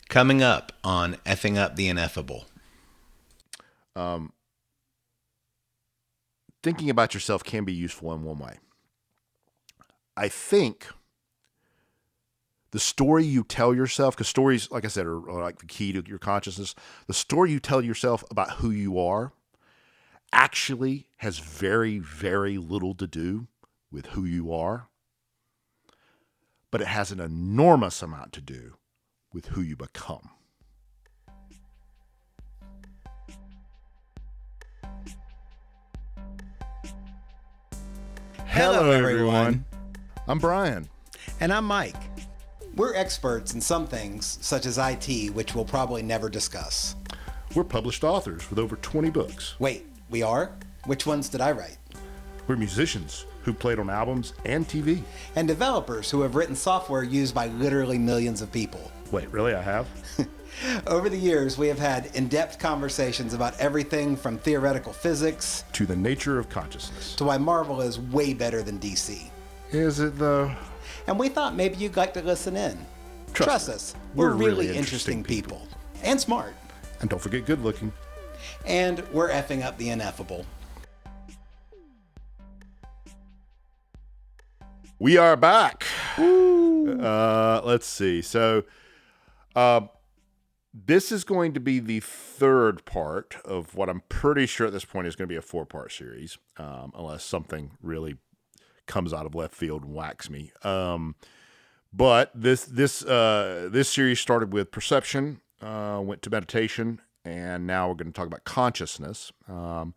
Coming up on F'ing Up the Ineffable. Thinking about yourself can be useful in one way. I think the story you tell yourself, because stories, like I said, are like the key to your consciousness. The story you tell yourself about who you are actually has very, very little to do with who you are, but it has an enormous amount to do with who you become. Hello, everyone. I'm Brian. And I'm Mike. We're experts in some things, such as IT, which we'll probably never discuss. We're published authors with over 20 books. Wait, we are? Which ones did I write? We're musicians who played on albums and TV. And developers who have written software used by literally millions of people. Wait, really? I have? Over the years, we have had in-depth conversations about everything from theoretical physics To the nature of consciousness. to why Marvel is way better than DC. Is it though? And we thought maybe you'd like to listen in. Trust us, me, we're really interesting people. And smart. And don't forget good looking. And we're effing up the ineffable. We are back. Let's see. So, this is going to be the third part of what I'm pretty sure at this point is going to be a 4-part series, unless something really comes out of left field and whacks me. But this series started with perception, went to meditation, and now we're going to talk about consciousness. And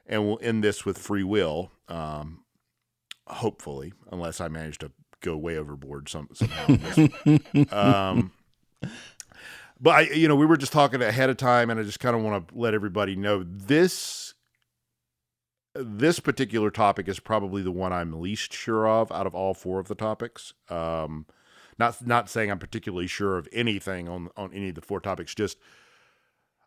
we'll end this with free will. Hopefully, unless I manage to go way overboard somehow. But we were just talking ahead of time, and I just kind of want to let everybody know this particular topic is probably the one I'm least sure of out of all 4 of the topics. Not saying I'm particularly sure of anything on any of the 4 topics, just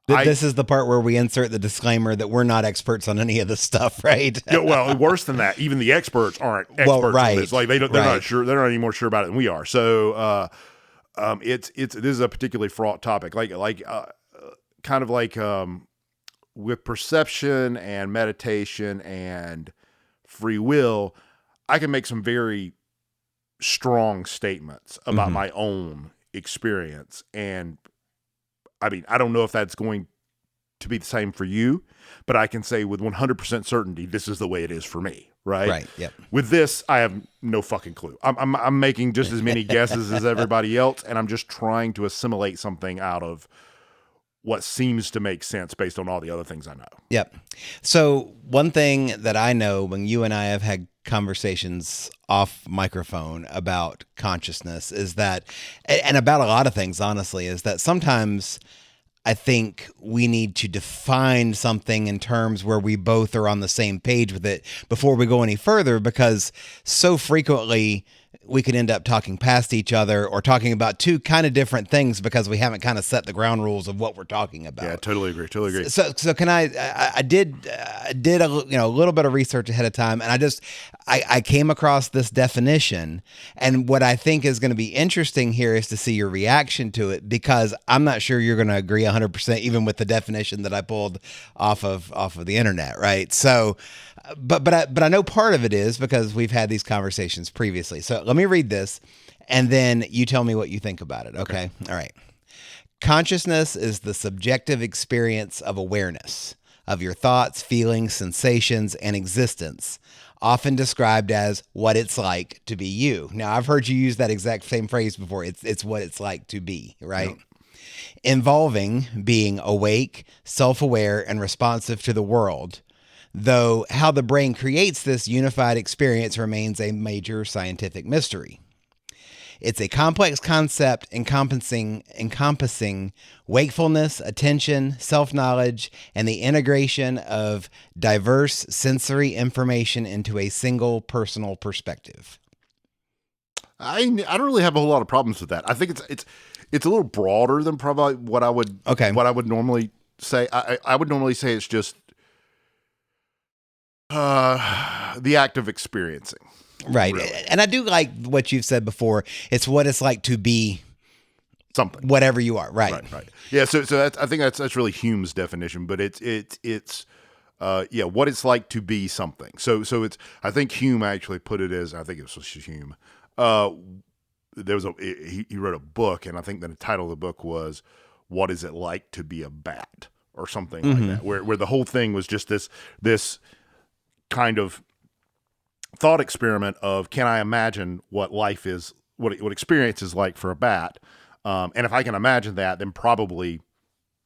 This is the part where we insert the disclaimer that we're not experts on any of this stuff, right? Yeah, well, worse than that, even the experts aren't experts on this. Like they're not sure. They're not any more sure about it than we are. So, this is a particularly fraught topic. Kind of like with perception and meditation and free will, I can make some very strong statements about my own experience. And I mean, I don't know if that's going to be the same for you, but I can say with 100% certainty, this is the way it is for me. Right. Right. Yep. With this, I have no fucking clue. I'm making just as many guesses as everybody else, and I'm just trying to assimilate something out of what seems to make sense based on all the other things I know. Yep. So one thing that I know when you and I have had conversations off microphone about consciousness is that, and about a lot of things, honestly, is that sometimes I think we need to define something in terms where we both are on the same page with it before we go any further, because so frequently we could end up talking past each other or talking about 2 kind of different things because we haven't kind of set the ground rules of what we're talking about. Yeah, totally agree. So can I did a little bit of research ahead of time, and I came across this definition, and what I think is going to be interesting here is to see your reaction to it, because I'm not sure you're going to agree 100% even with the definition that I pulled off of the internet, right? So but I know part of it is because we've had these conversations previously. So let me read this, and then you tell me what you think about it. Okay. All right. Consciousness is the subjective experience of awareness of your thoughts, feelings, sensations, and existence, often described as what it's like to be you. Now, I've heard you use that exact same phrase before. It's what it's like to be, right? Yep. Involving being awake, self-aware, and responsive to the world, though how the brain creates this unified experience remains a major scientific mystery. It's a complex concept encompassing wakefulness, attention, self-knowledge, and the integration of diverse sensory information into a single personal perspective. I don't really have a whole lot of problems with that. I think it's a little broader than probably what I would normally say. I would normally say it's just the act of experiencing. Right. Really. And I do like what you've said before. It's what it's like to be something, whatever you are. Right. Yeah. So I think that's really Hume's definition, but it's what it's like to be something. So it's, I think Hume actually put it as, I think it was Hume. There was he wrote a book, and I think the title of the book was "What Is It Like to Be a Bat?" or something like that, where the whole thing was just this kind of thought experiment of, can I imagine what life is, what experience is like for a bat, and if I can imagine that, then probably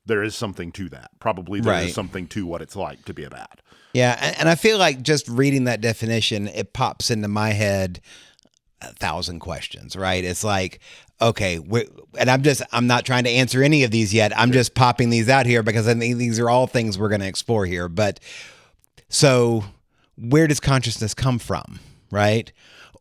there is something to that. Probably there is something to what it's like to be a bat. Yeah, and I feel like just reading that definition, it pops into my head 1,000 questions, right? It's like, okay, and I'm not trying to answer any of these yet. I'm just popping these out here because I think these are all things we're going to explore here. But so where does consciousness come from, right?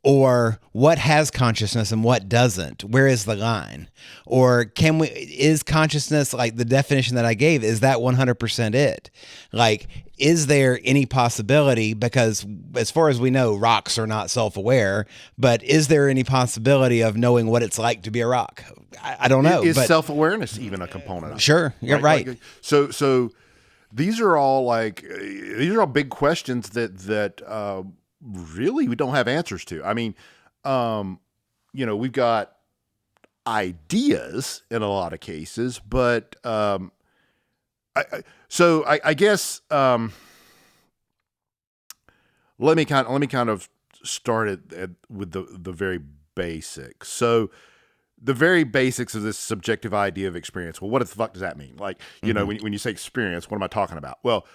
Or what has consciousness and what doesn't? Where is the line? Or is consciousness, like the definition that I gave, is that 100% it? Like, is there any possibility, because as far as we know, rocks are not self-aware, but is there any possibility of knowing what it's like to be a rock? I don't know. Is self-awareness even a component of it? Sure, you're right. Like, so these are all big questions that really we don't have answers to. I mean, we've got ideas in a lot of cases, but I guess let me kind of start with the very basics. So the very basics of this subjective idea of experience. Well, what the fuck does that mean? Like, when you say experience, what am I talking about? Well,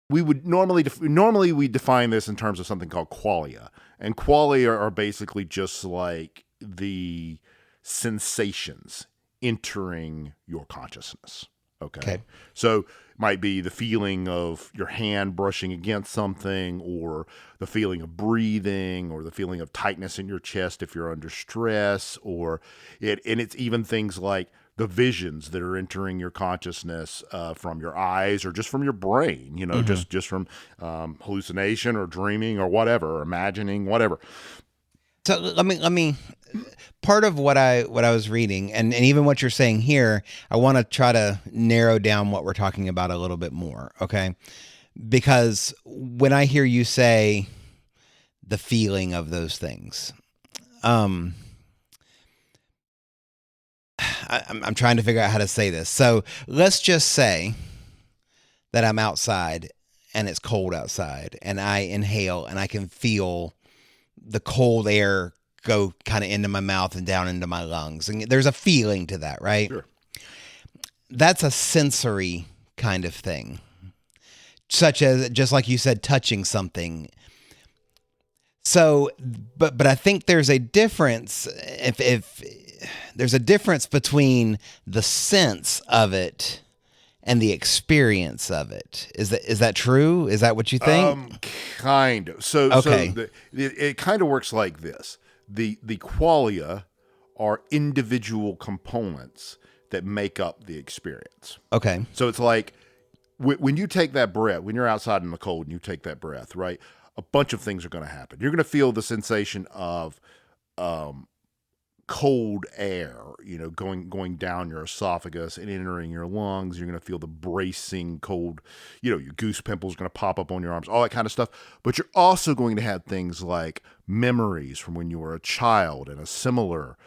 we would normally we define this in terms of something called qualia, and qualia are basically just like the sensations entering your consciousness. Okay. So it might be the feeling of your hand brushing against something, or the feeling of breathing, or the feeling of tightness in your chest if you're under stress, and it's even things like the visions that are entering your consciousness from your eyes or just from your brain, just from hallucination or dreaming or whatever, or imagining, whatever. So let me part of what I was reading, and even what you're saying here, I want to try to narrow down what we're talking about a little bit more, okay? Because when I hear you say the feeling of those things, I'm trying to figure out how to say this. So let's just say that I'm outside and it's cold outside, and I inhale and I can feel the cold air go kind of into my mouth and down into my lungs. And there's a feeling to that, right? Sure. That's a sensory kind of thing, such as, just like you said, touching something. So, but I think there's a difference if there's a difference between the sense of it and the experience of it. Is that true? Is that what you think? Kind of. So it kind of works like this. The qualia are individual components that make up the experience. Okay. So it's like when you take that breath, when you're outside in the cold and you take that breath, right? A bunch of things are going to happen. You're going to feel the sensation of cold air, going down your esophagus and entering your lungs. You're going to feel the bracing cold, your goose pimples are going to pop up on your arms, all that kind of stuff. But you're also going to have things like memories from when you were a child and a similar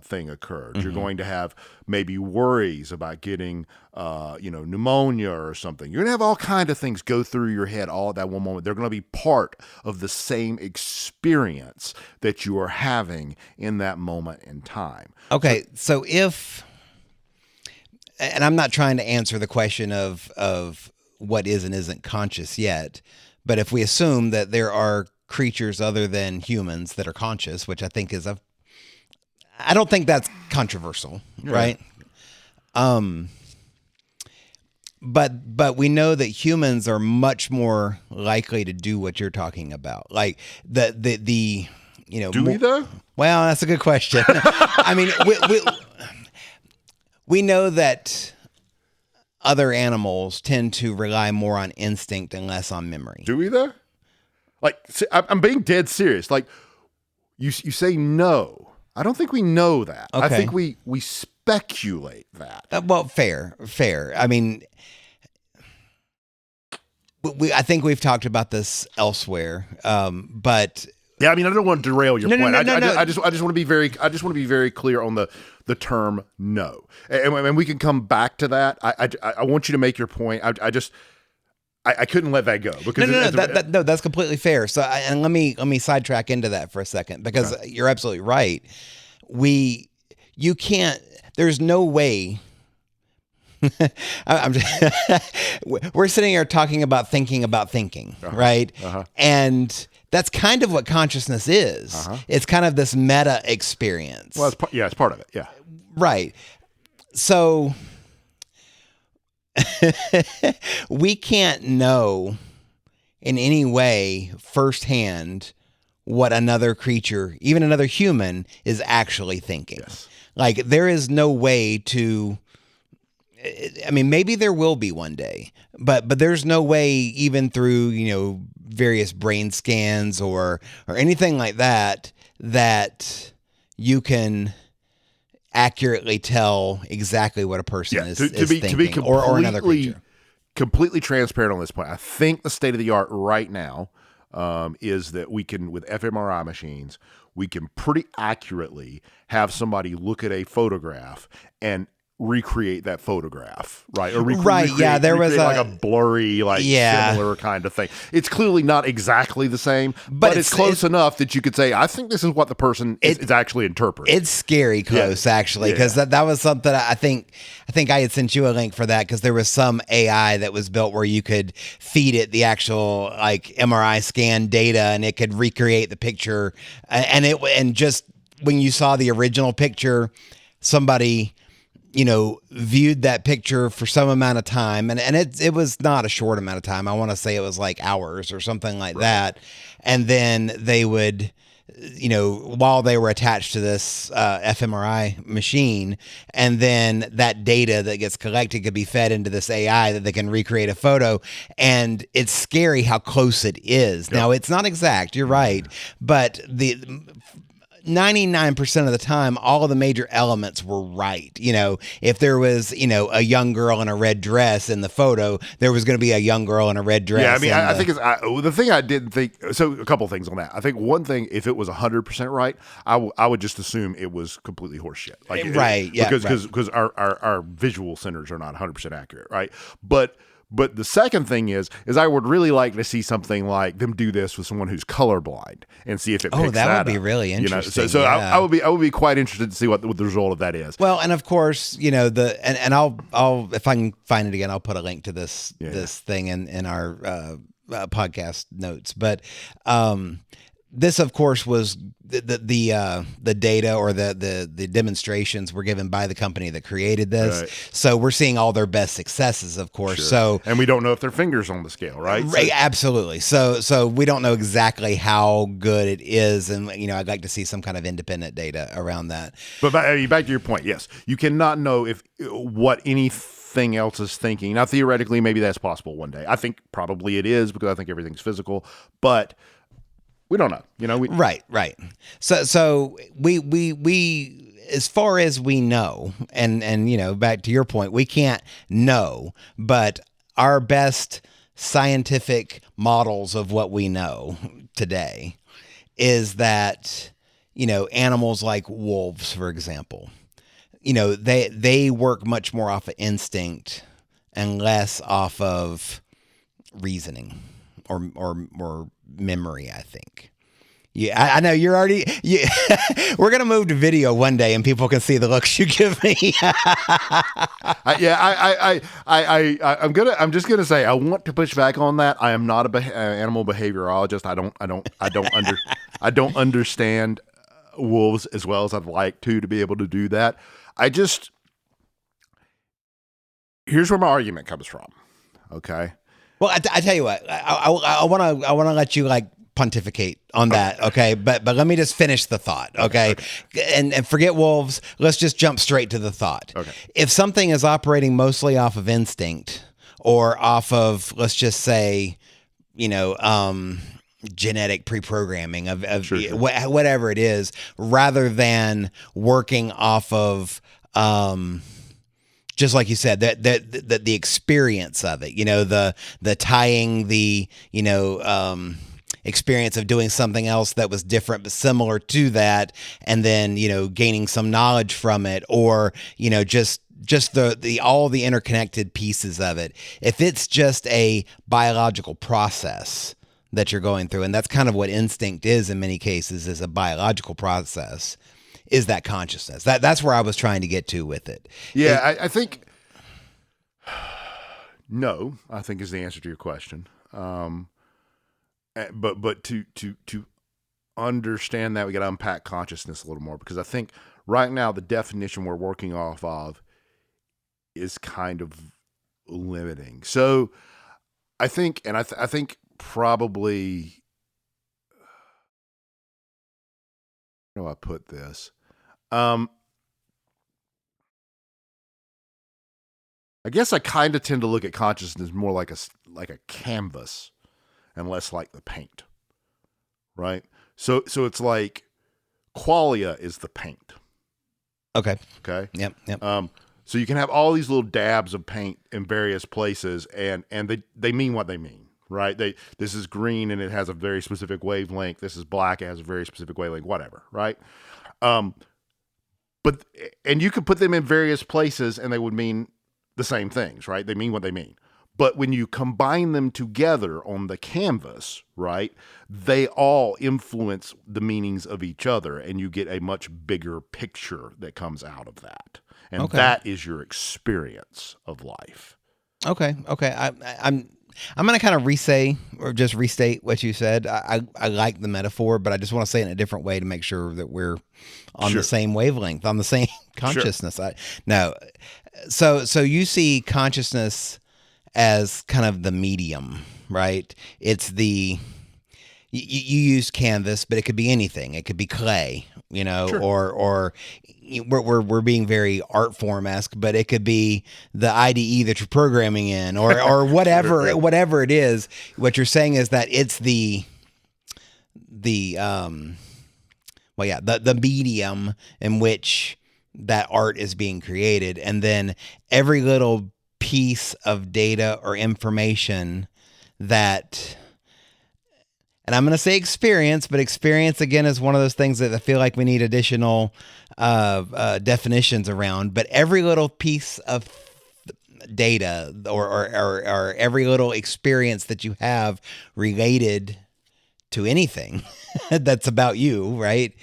thing occurred. Mm-hmm. You're going to have maybe worries about getting, pneumonia or something. You're going to have all kinds of things go through your head all at that one moment. They're going to be part of the same experience that you are having in that moment in time. Okay, so if, and I'm not trying to answer the question of what is and isn't conscious yet, but if we assume that there are creatures other than humans that are conscious, which I think I don't think that's controversial, right? But we know that humans are much more likely to do what you're talking about. Like do we though? Well, that's a good question. I mean, we know that other animals tend to rely more on instinct and less on memory. Do we though? Like, I'm being dead serious. Like, you say no. I don't think we know that. Okay. I think we speculate that. Well, fair. I mean, I think we've talked about this elsewhere, but yeah, I mean, I don't want to derail your point. No. I just want to be very clear on the term no, and we can come back to that. I want you to make your point. I couldn't let that go because no, that's completely fair. So, and let me sidetrack into that for a second because you're absolutely right. You can't. There's no way. We're sitting here talking about thinking, right? And that's kind of what consciousness is. It's kind of this meta experience. Well, it's part of it. Yeah. Right. So we can't know in any way firsthand what another creature, even another human, is actually thinking. Yes. Like there is no way to. I mean, maybe there will be one day, but there's no way, even through various brain scans or anything like that you can accurately tell exactly what a person is thinking or another creature. Completely transparent on this point. I think the state of the art right now is that we can, with fMRI machines, we can pretty accurately have somebody look at a photograph and recreate that photograph, right? Or there was like a blurry, similar kind of thing. It's clearly not exactly the same, but it's close enough that you could say, I think this is what the person is actually interpreting. It's scary close, actually, because that was something I think I had sent you a link for that because there was some AI that was built where you could feed it the actual MRI scan data and it could recreate the picture, and just when you saw the original picture, somebody viewed that picture for some amount of time, and it was not a short amount of time. I want to say it was like hours or something like that. And then they would, while they were attached to this fMRI machine, and then that data that gets collected could be fed into this AI that they can recreate a photo. And it's scary how close it is. Yep. Now, it's not exact, you're right, but the 99% of the time, all of the major elements were right. If there was, a young girl in a red dress in the photo, there was going to be a young girl in a red dress. Yeah, I mean, I think the thing I didn't think. So a couple of things on that. I think one thing, if it was 100% right, I would just assume it was completely horseshit. Because our visual centers are not 100% accurate, right? But the second thing is I would really like to see something like them do this with someone who's colorblind and see if it picks that up. That would be really interesting. So I would be quite interested to see what the result of that is. Well, and of course, and I'll if I can find it again, I'll put a link to this thing in our podcast notes. But this, of course, was the data or the demonstrations were given by the company that created this. Right. So we're seeing all their best successes, of course. Sure. So, and we don't know if their fingers on the scale, right? Right, absolutely. So we don't know exactly how good it is, and I'd like to see some kind of independent data around that. But back to your point, yes, you cannot know what anything else is thinking. Now, theoretically, maybe that's possible one day. I think probably it is because I think everything's physical, but we don't know, Right. So we as far as we know, and back to your point, we can't know, but our best scientific models of what we know today is that, animals like wolves, for example, they work much more off of instinct and less off of reasoning or memory, I think. Yeah, I know you're already. We're gonna move to video one day, and people can see the looks you give me. I'm just gonna say I want to push back on that. I am not a animal behaviorologist. I don't understand wolves as well as I'd like to be able to do that. Here's where my argument comes from. Okay. Well, I tell you what, I want to let you pontificate on that, okay? But let me just finish the thought, okay? And forget wolves. Let's just jump straight to the thought. Okay. If something is operating mostly off of instinct or off of, let's just say, genetic pre-programming of Sure. whatever it is, rather than working off of just like you said, that the experience of it, the tying the experience of doing something else that was different but similar to that, and then gaining some knowledge from it, or just the all the interconnected pieces of it. If it's just a biological process that you're going through, and that's kind of what instinct is in many cases, is a biological process, is that consciousness. That's where I was trying to get to with it. Yeah, I think no, I think is the answer to your question. But to understand that, we got to unpack consciousness a little more, because I think right now the definition we're working off of is kind of limiting. So I think, and I think probably, how do I put this? I guess I kind of tend to look at consciousness more like a canvas and less like the paint, right? So it's like qualia is the paint. Okay. Yep. So you can have all these little dabs of paint in various places, and they mean what they mean, right? This is green and it has a very specific wavelength. This is black, it has a very specific wavelength, whatever, right? But you could put them in various places and they would mean the same things, right? They mean what they mean. But when you combine them together on the canvas, right, they all influence the meanings of each other, and you get a much bigger picture that comes out of that. And that is your experience of life. Okay. I'm going to kind of restate what you said. I like the metaphor, but I just want to say it in a different way to make sure that we're on the same wavelength, on the same consciousness. Sure. So you see consciousness as kind of the medium, right? It's you use canvas, but it could be anything. It could be clay, Sure. or we're being very art form-esque, but it could be the IDE that you're programming in, or whatever, whatever it is. What you're saying is that it's the medium in which that art is being created, and then every little piece of data or information that, and I'm going to say experience, but experience again is one of those things that I feel like we need additional definitions around. But every little piece of data or every little experience that you have related to anything that's about you, right,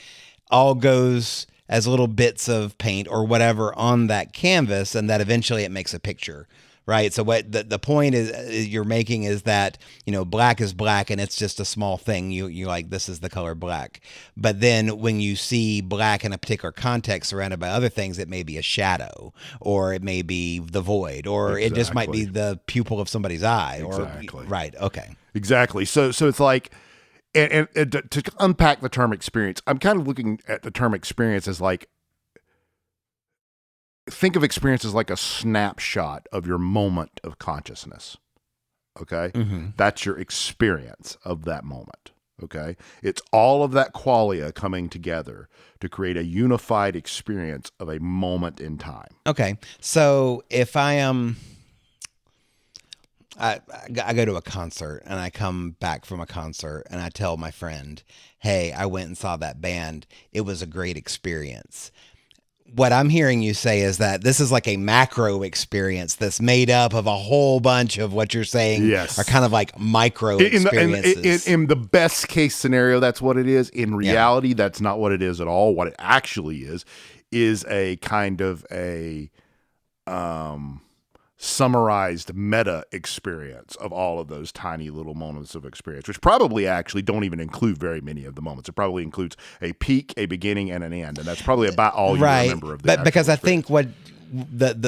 all goes as little bits of paint or whatever on that canvas, and that eventually it makes a picture, right? So what the point is you're making is that, black is black and it's just a small thing. You like, this is the color black. But then when you see black in a particular context surrounded by other things, it may be a shadow, or it may be the void, or it just might be the pupil of somebody's eye. Exactly. Right. Okay. Exactly. So it's like, and to unpack the term experience, I'm kind of looking at the term experience as like, think of experience as like a snapshot of your moment of consciousness. Okay. Mm-hmm. That's your experience of that moment. Okay. It's all of that qualia coming together to create a unified experience of a moment in time. Okay. So if I am, I go to a concert and I come back from a concert and I tell my friend, hey, I went and saw that band. It was a great experience. What I'm hearing you say is that this is like a macro experience that's made up of a whole bunch of what you're saying are kind of like micro experiences. In the best case scenario, that's what it is. In reality, that's not what it is at all. What it actually is a kind of a summarized meta experience of all of those tiny little moments of experience, which probably actually don't even include very many of the moments. It probably includes a peak, a beginning, and an end, and that's probably about all you remember of the but because experience. I think what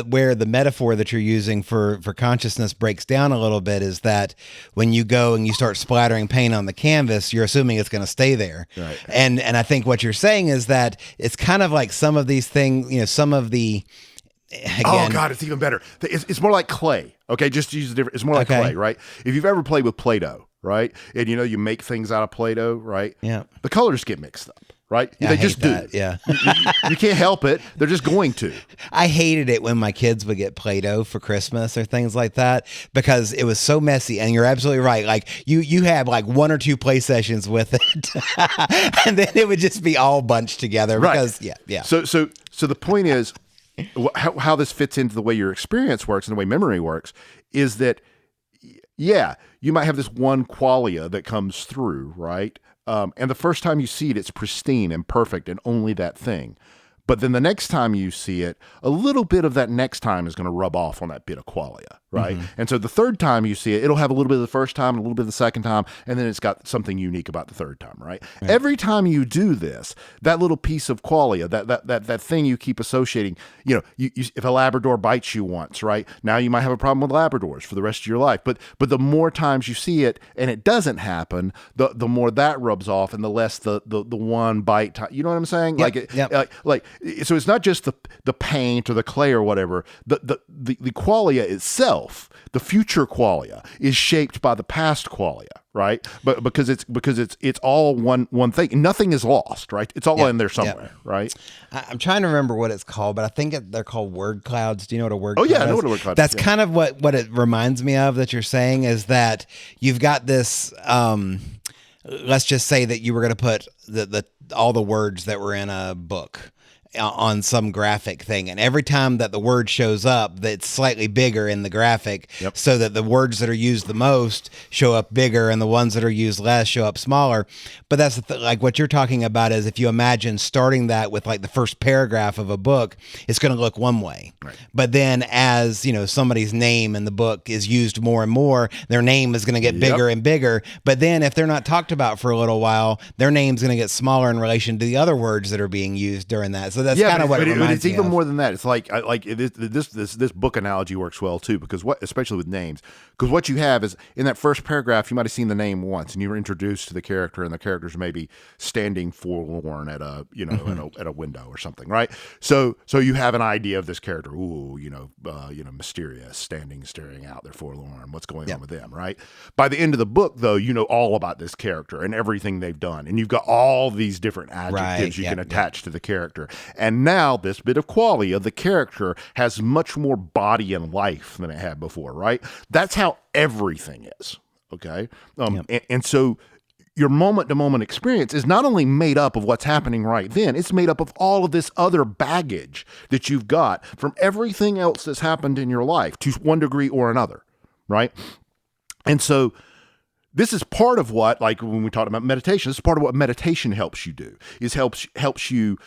where the metaphor that you're using for consciousness breaks down a little bit is that when you go and you start splattering paint on the canvas, you're assuming it's going to stay there. Right. And I think what you're saying is that it's kind of like some of these things, some of the, again, oh God, it's even better. It's more like clay. Okay, just to use a different. It's more like clay, right? If you've ever played with Play-Doh, right? And you make things out of Play-Doh, right? Yeah. The colors get mixed up, right? Yeah, they just that. do. Yeah. You can't help it. They're just going to. I hated it when my kids would get Play-Doh for Christmas or things like that because it was so messy. And you're absolutely right. Like you have like 1 or 2 play sessions with it, and then it would just be all bunched together. Right. Because yeah. So the point is, how this fits into the way your experience works and the way memory works is that, you might have this one qualia that comes through, right? And the first time you see it, it's pristine and perfect and only that thing. But then the next time you see it, a little bit of that next time is going to rub off on that bit of qualia, right? Mm-hmm. And so the third time you see it, it'll have a little bit of the first time, a little bit of the second time, and then it's got something unique about the third time, right? Every time you do this, that little piece of qualia, that thing you keep associating, if a Labrador bites you once, right? Now you might have a problem with Labradors for the rest of your life. But the more times you see it and it doesn't happen, the more that rubs off and the less the one bite time. You know what I'm saying? Yep. So it's not just the paint or the clay or whatever. The qualia itself, the future qualia, is shaped by the past qualia, right? But because it's all one thing. Nothing is lost, right? It's all in there somewhere, right? I'm trying to remember what it's called, but I think they're called word clouds. Do you know what a word? Oh yeah, cloud I know is? what a word cloud. That's is, kind of what it reminds me of. That you're saying is that you've got this. Let's just say that you were going to put all the words that were in a book on some graphic thing, and every time that the word shows up, that's slightly bigger in the graphic, so that the words that are used the most show up bigger and the ones that are used less show up smaller. But that's like what you're talking about is if you imagine starting that with like the first paragraph of a book, it's going to look one way, right? But then as somebody's name in the book is used more and more, their name is going to get bigger and bigger. But then if they're not talked about for a little while, their name's going to get smaller in relation to the other words that are being used during that. So that's kind of what it reminds me of. It's even more than that. It's like this book analogy works well too, because especially with names, because what you have is in that first paragraph, you might have seen the name once, and you were introduced to the character, and the character's maybe standing forlorn at a at a window or something, right? So you have an idea of this character. Ooh, mysterious, staring out, they're forlorn. What's going on with them, right? By the end of the book, though, you know all about this character and everything they've done, and you've got all these different adjectives you can attach to the character. And now this bit of qualia, the character, has much more body and life than it had before, right? That's how everything is, okay? And so your moment-to-moment experience is not only made up of what's happening right then, it's made up of all of this other baggage that you've got from everything else that's happened in your life to one degree or another, right? And so this is part of what, like when we talked about meditation, this is part of what meditation helps you do, is helps you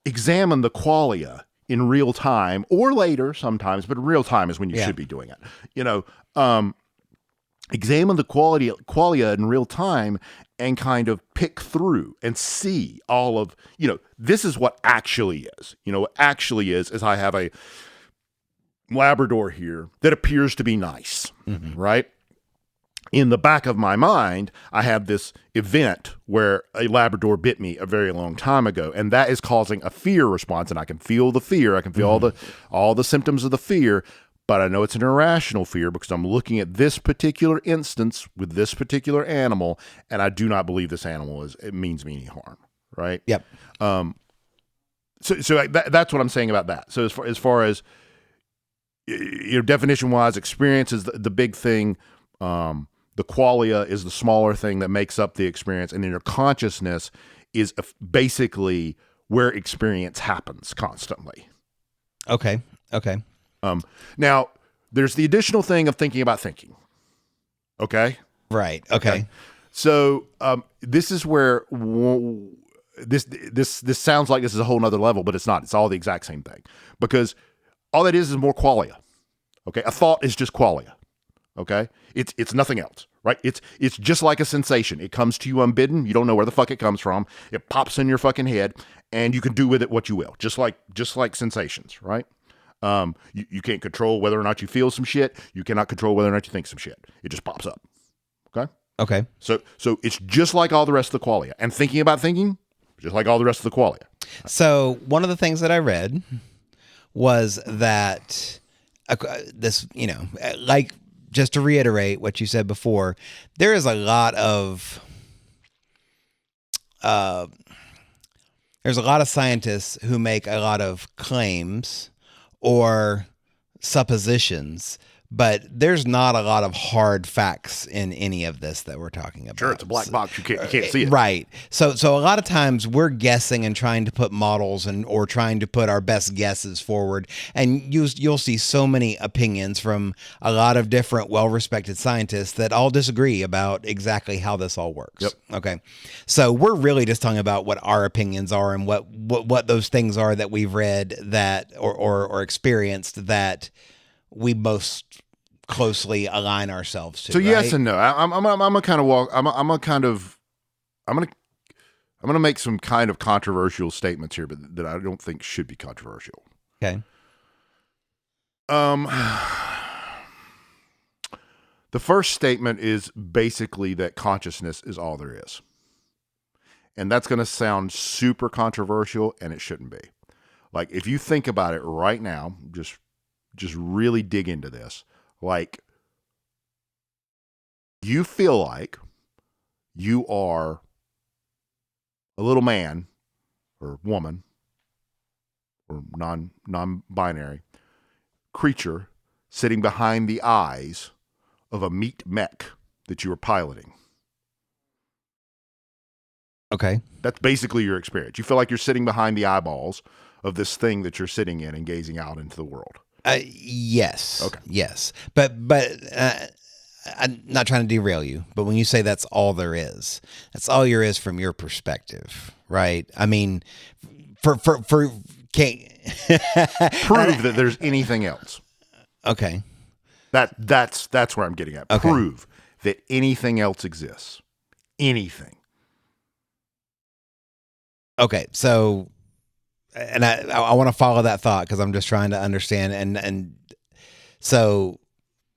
examine the qualia in real time or later sometimes, but in real time is when you should be doing it. Examine the qualia in real time and kind of pick through and see all of, this is what actually is. What actually is I have a Labrador here that appears to be nice, right? In the back of my mind, I have this event where a Labrador bit me a very long time ago, and that is causing a fear response, and I can feel the fear. I can feel all the symptoms of the fear, but I know it's an irrational fear because I'm looking at this particular instance with this particular animal, and I do not believe this animal means me any harm, right? Yep. So that's what I'm saying about that. So as far as definition-wise, experience is the big thing. The qualia is the smaller thing that makes up the experience, and then your consciousness is basically where experience happens constantly. Okay. Now, there's the additional thing of thinking about thinking. Okay? Right. Okay. So this is where this sounds like this is a whole nother level, but it's not. It's all the exact same thing, because all that is more qualia. Okay? A thought is just qualia. Okay? It's nothing else, right? It's just like a sensation. It comes to you unbidden. You don't know where the fuck it comes from. It pops in your fucking head, and you can do with it what you will, just like sensations, right? You can't control whether or not you feel some shit. You cannot control whether or not you think some shit. It just pops up. Okay? So it's just like all the rest of the qualia. And thinking about thinking, just like all the rest of the qualia. So one of the things that I read was that this, like just to reiterate what you said before, there is a lot of there's a lot of scientists who make a lot of claims or suppositions, but there's not a lot of hard facts in any of this that we're talking about. Sure, it's a black box. You can't see it. Right. So a lot of times we're guessing and trying to put models or trying to put our best guesses forward. And you'll see so many opinions from a lot of different well-respected scientists that all disagree about exactly how this all works. Yep. Okay. So we're really just talking about what our opinions are and what those things are that we've read that or experienced that we most closely align ourselves to. So right? yes and no. I'm gonna kind of walk. I'm gonna make some kind of controversial statements here, but that I don't think should be controversial. Okay. The first statement is basically that consciousness is all there is, and that's gonna sound super controversial, and it shouldn't be. Like if you think about it right now, just really dig into this. Like, you feel like you are a little man or woman or non-binary creature sitting behind the eyes of a meat mech that you are piloting. Okay. That's basically your experience. You feel like you're sitting behind the eyeballs of this thing that you're sitting in and gazing out into the world. Yes. Okay. Yes. But I'm not trying to derail you, but when you say that's all there is, that's all there is from your perspective, right? I mean, can't prove that there's anything else. Okay. That's where I'm getting at. Okay. Prove that anything else exists. Anything. Okay. So, and I want to follow that thought because I'm just trying to understand. And so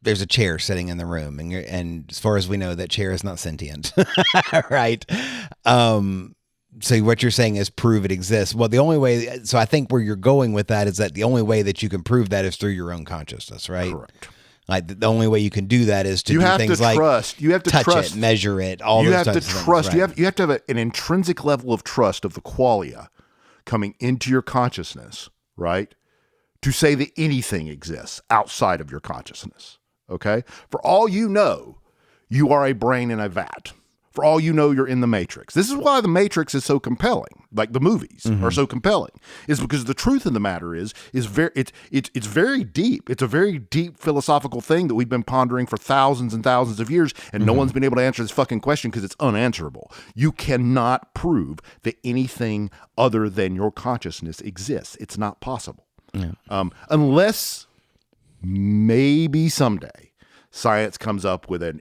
there's a chair sitting in the room, and as far as we know, that chair is not sentient, right? So what you're saying is prove it exists. Well, the only way. So I think where you're going with that is that the only way that you can prove that is through your own consciousness, right? Correct. Like the only way you can do that is to do things like trust. You have to touch trust it, measure it. All you those have to types of trust. things, right? You have to have an intrinsic level of trust of the qualia coming into your consciousness, right? To say that anything exists outside of your consciousness. Okay? For all you know, you are a brain in a vat. For all you know, you're in the Matrix. This is why the Matrix is so compelling. Like the movies are so compelling, is because the truth of the matter is it's very deep. It's a very deep philosophical thing that we've been pondering for thousands and thousands of years, and no one's been able to answer this fucking question because it's unanswerable. You cannot prove that anything other than your consciousness exists. It's not possible, unless maybe someday science comes up with an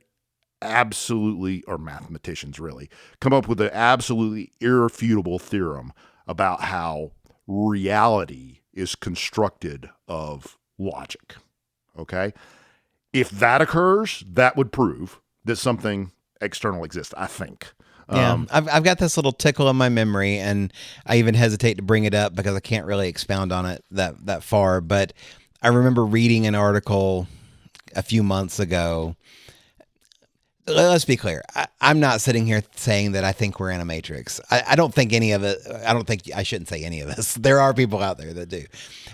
absolutely, or mathematicians really, come up with an absolutely irrefutable theorem about how reality is constructed of logic. Okay? If that occurs, that would prove that something external exists, I think. Yeah, I've got this little tickle in my memory, and I even hesitate to bring it up because I can't really expound on it that far. But I remember reading an article a few months ago. Let's be clear. I'm not sitting here saying that I think we're in a matrix. I don't think any of it. I shouldn't say any of us. There are people out there that do.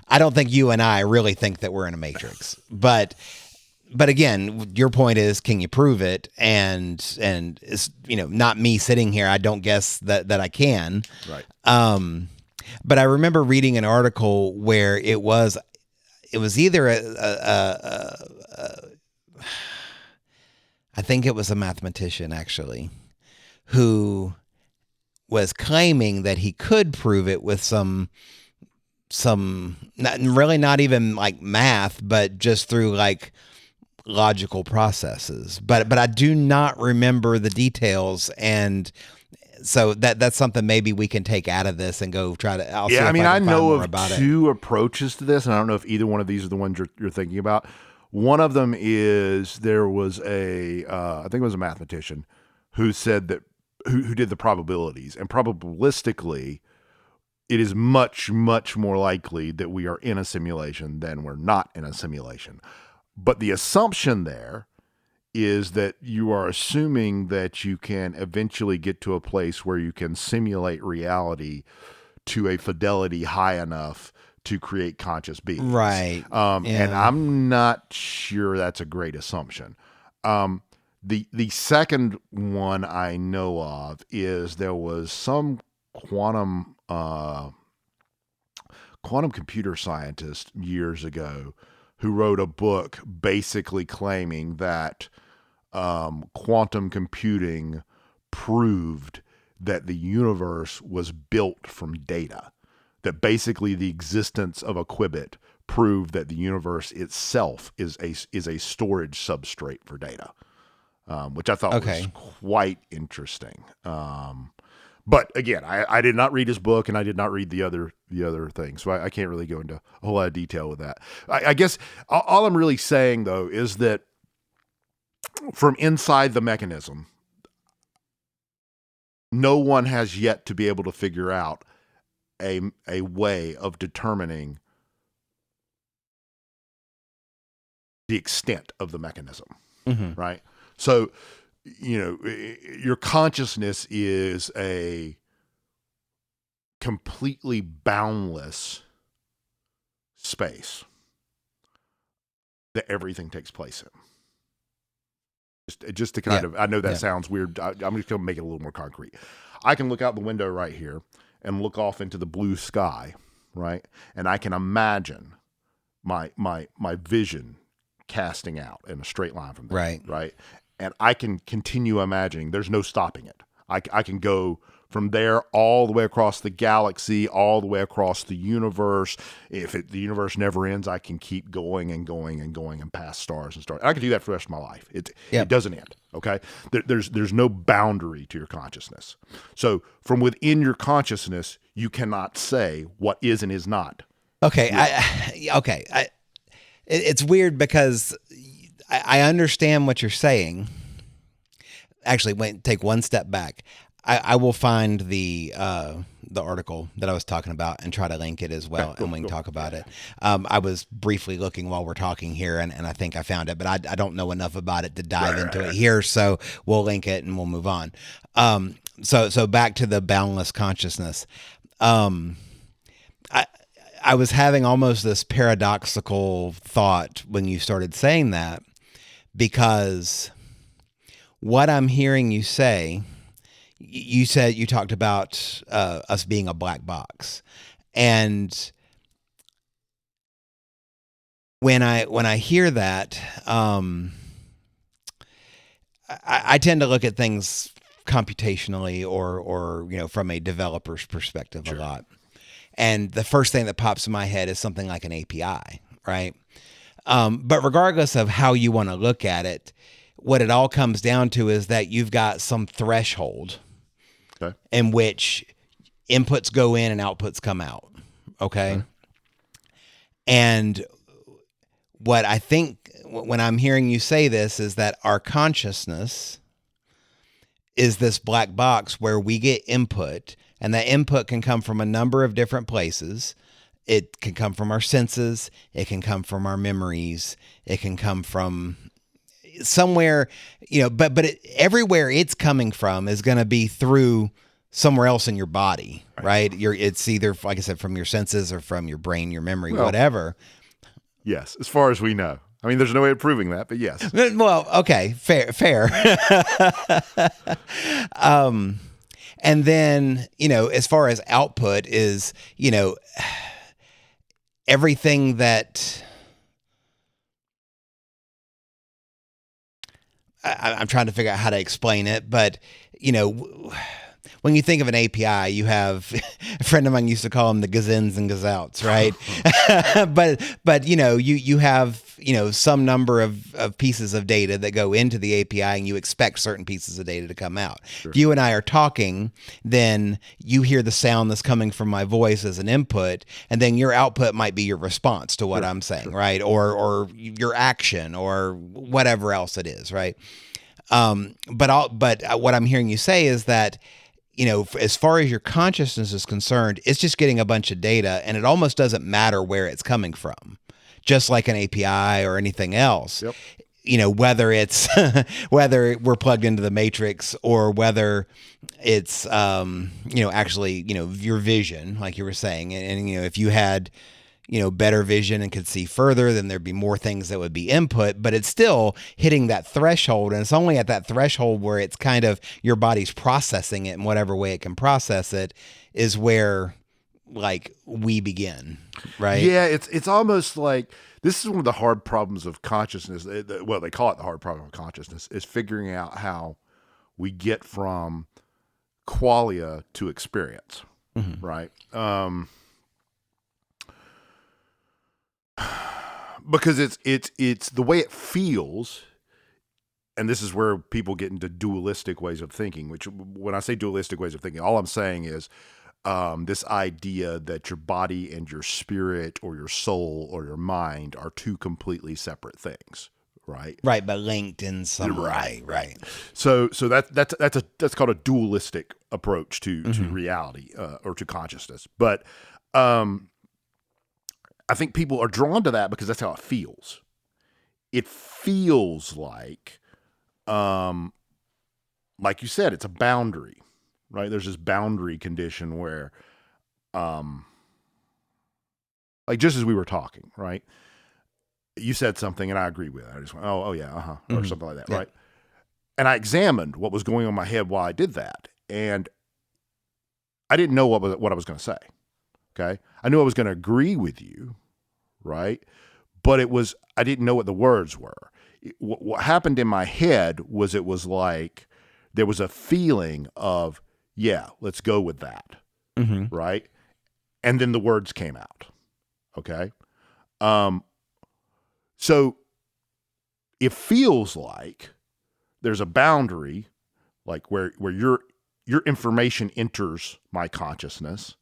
I don't think you and I really think that we're in a matrix. But again, your point is, can you prove it? And it's, not me sitting here. I don't guess that I can. Right. But I remember reading an article where it was either I think it was a mathematician actually who was claiming that he could prove it with some not even like math, but just through like logical processes. But I do not remember the details, and so that's something maybe we can take out of this and go try to. I know of two approaches to this, and I don't know if either one of these are the ones you're thinking about. One of them is there was I think it was a mathematician who said that who did the probabilities, and probabilistically, it is much, much more likely that we are in a simulation than we're not in a simulation. But the assumption there is that you are assuming that you can eventually get to a place where you can simulate reality to a fidelity high enough to create conscious beings. Right. And I'm not sure that's a great assumption. The second one I know of is there was some quantum computer scientist years ago who wrote a book basically claiming that quantum computing proved that the universe was built from data, that basically the existence of a qubit proved that the universe itself is a storage substrate for data, which I thought was quite interesting. But again, I did not read his book, and I did not read the other things, so I can't really go into a whole lot of detail with that. I guess all I'm really saying, though, is that from inside the mechanism, no one has yet to be able to figure out a way of determining the extent of the mechanism, right? So, your consciousness is a completely boundless space that everything takes place in. Just to kind of, I know that sounds weird. I'm just going to make it a little more concrete. I can look out the window right here and look off into the blue sky, right? And I can imagine my vision casting out in a straight line from there, right? And I can continue imagining. There's no stopping it. I can go from there all the way across the galaxy, all the way across the universe. If the universe never ends, I can keep going and going and going and past stars and stars. I can do that for the rest of my life. It doesn't end, okay? There's no boundary to your consciousness. So from within your consciousness, you cannot say what is and is not. Okay, it's weird because I understand what you're saying. Actually, take one step back. I will find the article that I was talking about and try to link it as well, and we can talk about it. I was briefly looking while we're talking here, and I think I found it, but I don't know enough about it to dive into it here, so we'll link it and we'll move on. So back to the boundless consciousness. I was having almost this paradoxical thought when you started saying that, because what I'm hearing you say, you talked about us being a black box, and when I hear that, I tend to look at things computationally or from a developer's perspective a lot, and the first thing that pops in my head is something like an API, right? But regardless of how you want to look at it, what it all comes down to is that you've got some threshold in which inputs go in and outputs come out. Okay. And what I think when I'm hearing you say this is that our consciousness is this black box where we get input, and that input can come from a number of different places. It can come from our senses. It can come from our memories. It can come from somewhere, but everywhere it's coming from is going to be through somewhere else in your body, right? It's either, like I said, from your senses or from your brain, your memory, whatever. Yes, as far as we know. I mean, there's no way of proving that, but yes. Well, okay, fair. And then, as far as output is, everything that I'm trying to figure out how to explain it, but when you think of an API, you have a friend of mine used to call them the gazins and gazouts, right? but you have some number of pieces of data that go into the API, and you expect certain pieces of data to come out. Sure. If you and I are talking, then you hear the sound that's coming from my voice as an input, and then your output might be your response to what I'm saying, right? Or your action or whatever else it is, right? But what I'm hearing you say is that, as far as your consciousness is concerned, it's just getting a bunch of data, and it almost doesn't matter where it's coming from. just like an API or anything else. Yep. You know, whether it's whether we're plugged into the matrix or whether it's you know, actually, you know, your vision, like you were saying, and you know, if you had, you know, better vision and could see further, then there'd be more things that would be input, but it's still hitting that threshold. And it's only at that threshold where it's kind of your body's processing it in whatever way it can process it is where like we begin, right? Yeah. It's almost like this is one of the hard problems of consciousness. Well, they call it the hard problem of consciousness, is figuring out how we get from qualia to experience, right? Because it's the way it feels, and this is where people get into dualistic ways of thinking, which when I say dualistic ways of thinking, all I'm saying is this idea that your body and your spirit or your soul or your mind are two completely separate things, right? Right, but linked in some Right. way, right? So that's called a dualistic approach to reality or to consciousness. But I think people are drawn to that because that's how it feels. It feels like you said, it's a boundary, right? There's this boundary condition where, like just as we were talking, right? You said something and I agree with it. I just went, oh yeah, or something like that, right? And I examined what was going on in my head while I did that, and I didn't know what I was going to say. Okay, I knew I was going to agree with you, right? But I didn't know what the words were. What happened in my head was it was like there was a feeling of, yeah, let's go with that, right? And then the words came out, okay? So it feels like there's a boundary, like where your information enters my consciousness,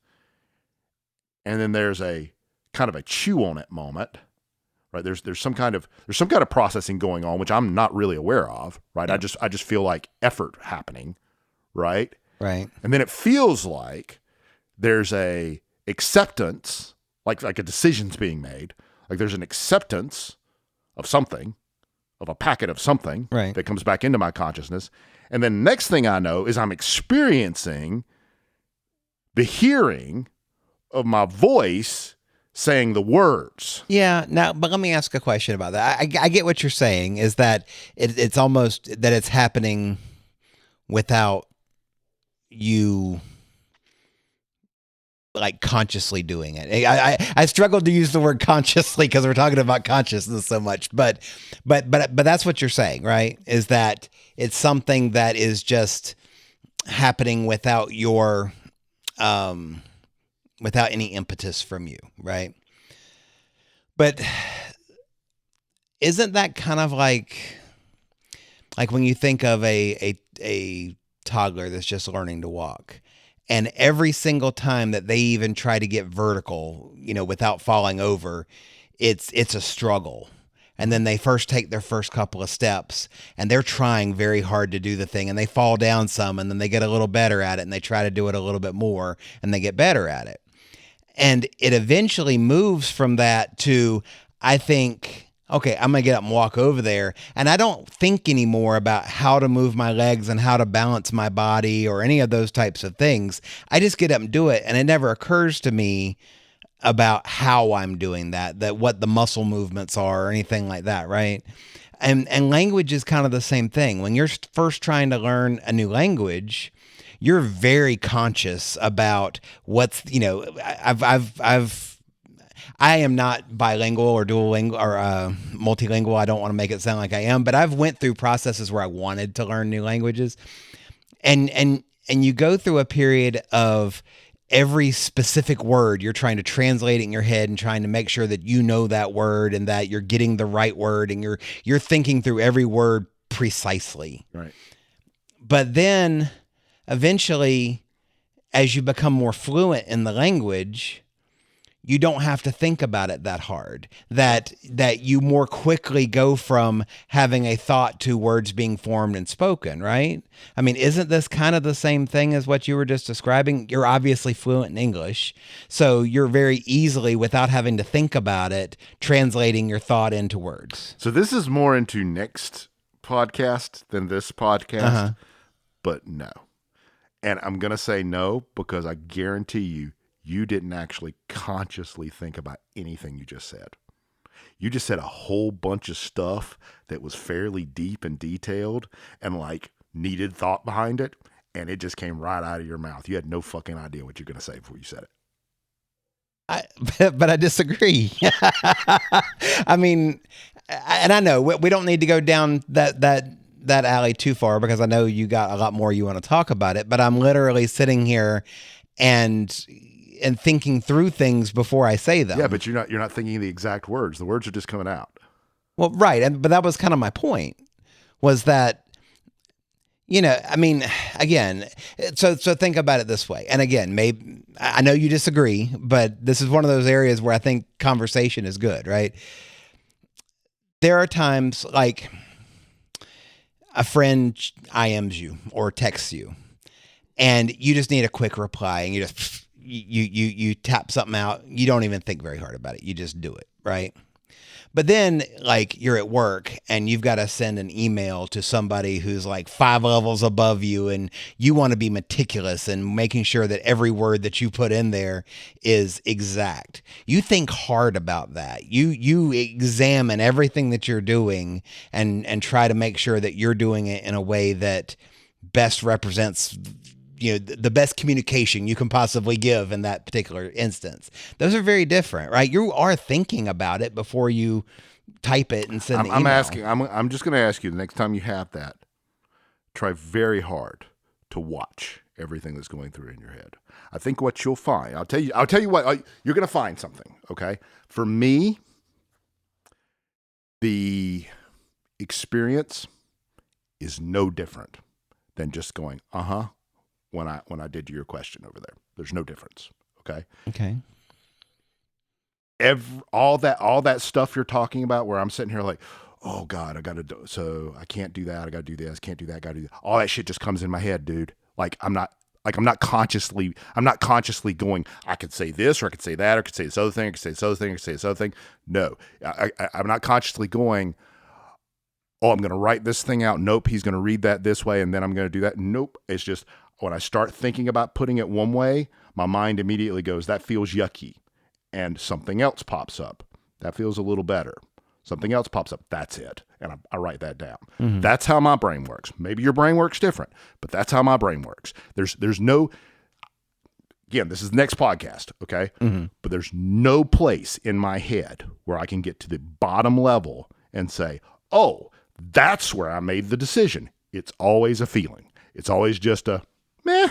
and then there's a kind of a chew on it moment, right? There's some kind of processing going on, which I'm not really aware of, right? Yeah. I just feel like effort happening, right? Right. And then it feels like there's a acceptance, like a decision's being made, like there's an acceptance of something, of a packet of something that comes back into my consciousness. And then next thing I know is I'm experiencing the hearing of my voice saying the words. Yeah. Now, but let me ask a question about that. I get what you're saying is that it's almost that it's happening without you like consciously doing it. I struggled to use the word consciously because we're talking about consciousness so much, but that's what you're saying, right? Is that it's something that is just happening without your, without any impetus from you, right? But isn't that kind of like when you think of a toddler that's just learning to walk, and every single time that they even try to get vertical, you know, without falling over, it's a struggle. And then they first take their first couple of steps and they're trying very hard to do the thing, and they fall down some, and then they get a little better at it, and they try to do it a little bit more and they get better at it. And it eventually moves from that to, I think, okay, I'm going to get up and walk over there. And I don't think anymore about how to move my legs and how to balance my body or any of those types of things. I just get up and do it. And it never occurs to me about how I'm doing that what the muscle movements are or anything like that, right? And language is kind of the same thing. When you're first trying to learn a new language, you're very conscious about what's, you know, I am not bilingual or duolingual or multilingual. I don't want to make it sound like I am, but I've went through processes where I wanted to learn new languages, and you go through a period of every specific word you're trying to translate it in your head and trying to make sure that you know that word and that you're getting the right word, and you're thinking through every word precisely. Right. But then eventually, as you become more fluent in the language, you don't have to think about it that hard, that you more quickly go from having a thought to words being formed and spoken, right? I mean, isn't this kind of the same thing as what you were just describing? You're obviously fluent in English, so you're very easily, without having to think about it, translating your thought into words. So this is more into next podcast than this podcast, but no. And I'm going to say no because I guarantee you didn't actually consciously think about anything you just said. You just said a whole bunch of stuff that was fairly deep and detailed and like needed thought behind it. And it just came right out of your mouth. You had no fucking idea what you're going to say before you said it. But I disagree. I mean, and I know we don't need to go down that alley too far because I know you got a lot more you want to talk about it, but I'm literally sitting here and thinking through things before I say them. Yeah, but you're not thinking the exact words. The words are just coming out. Well, right. But that was kind of my point, was that, you know, I mean, again, so think about it this way. And again, maybe I know you disagree, but this is one of those areas where I think conversation is good, right? There are times like a friend IMs you or texts you and you just need a quick reply and you just you tap something out. You don't even think very hard about it. You just do it, right? But then, like, you're at work and you've got to send an email to somebody who's like 5 levels above you, and you want to be meticulous and making sure that every word that you put in there is exact. You think hard about that. You examine everything that you're doing and try to make sure that you're doing it in a way that best represents, you know, the best communication you can possibly give in that particular instance. Those are very different, right? You are thinking about it before you type it and send the email. I'm just going to ask you the next time you have that, try very hard to watch everything that's going through in your head. I think what you'll find, I'll tell you what, you're going to find something. Okay. For me, the experience is no different than just going, when I did your question over there. There's no difference. Okay. Okay. All that stuff you're talking about where I'm sitting here like, oh God, I got to do, so I can't do that. I got to do this. Can't do that. Got to do that. All that shit just comes in my head, dude. I'm not consciously going, I could say this, or I could say that, or I could say this other thing, I could say this other thing, I could say this other thing. No, I'm not consciously going, oh, I'm going to write this thing out. Nope. He's going to read that this way. And then I'm going to do that. Nope. It's just, when I start thinking about putting it one way, my mind immediately goes, that feels yucky. And something else pops up. That feels a little better. Something else pops up. That's it. And I write that down. Mm-hmm. That's how my brain works. Maybe your brain works different, but that's how my brain works. There's no, again, this is the next podcast, okay? Mm-hmm. But there's no place in my head where I can get to the bottom level and say, oh, that's where I made the decision. It's always a feeling. It's always just a, meh.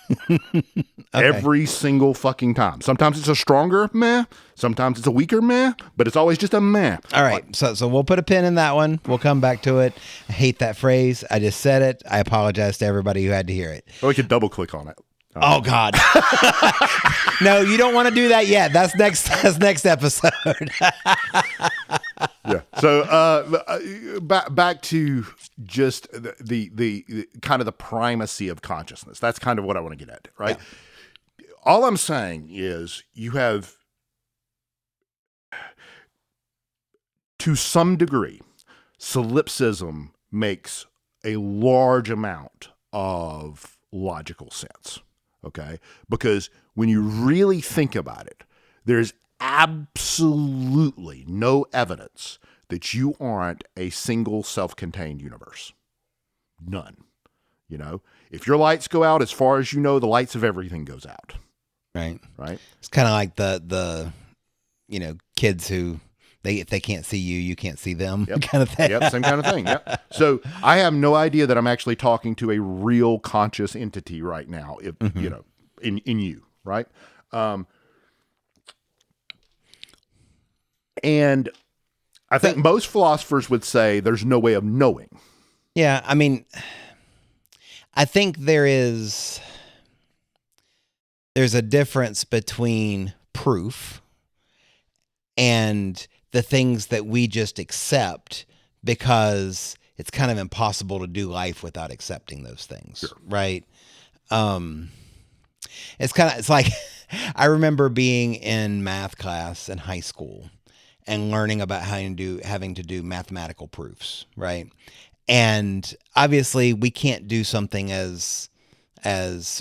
Okay. Every single fucking time. Sometimes it's a stronger meh. Sometimes it's a weaker meh. But it's always just a meh. All right. So we'll put a pin in that one. We'll come back to it. I hate that phrase. I just said it. I apologize to everybody who had to hear it. Or we could double click on it. Oh God. No, you don't want to do that yet. That's next episode. Yeah. So back to just the kind of the primacy of consciousness. That's kind of what I want to get at, right? Yeah. All I'm saying is you have, to some degree, solipsism makes a large amount of logical sense. Okay? Because when you really think about it, there's absolutely no evidence that you aren't a single self-contained universe. None. You know, if your lights go out, as far as you know, the lights of everything goes out. Right. Right. It's kind of like the kids who if they can't see you, you can't see them. Yep. Kind of thing. Yep. Same kind of thing. Yep. So I have no idea that I'm actually talking to a real conscious entity right now. If you know, in you, right? And I think most philosophers would say there's no way of knowing. Yeah, I mean, I think there's a difference between proof and the things that we just accept because it's kind of impossible to do life without accepting those things. Sure. Right. It's like, I remember being in math class in high school and learning about having to do mathematical proofs. Right. And obviously we can't do something as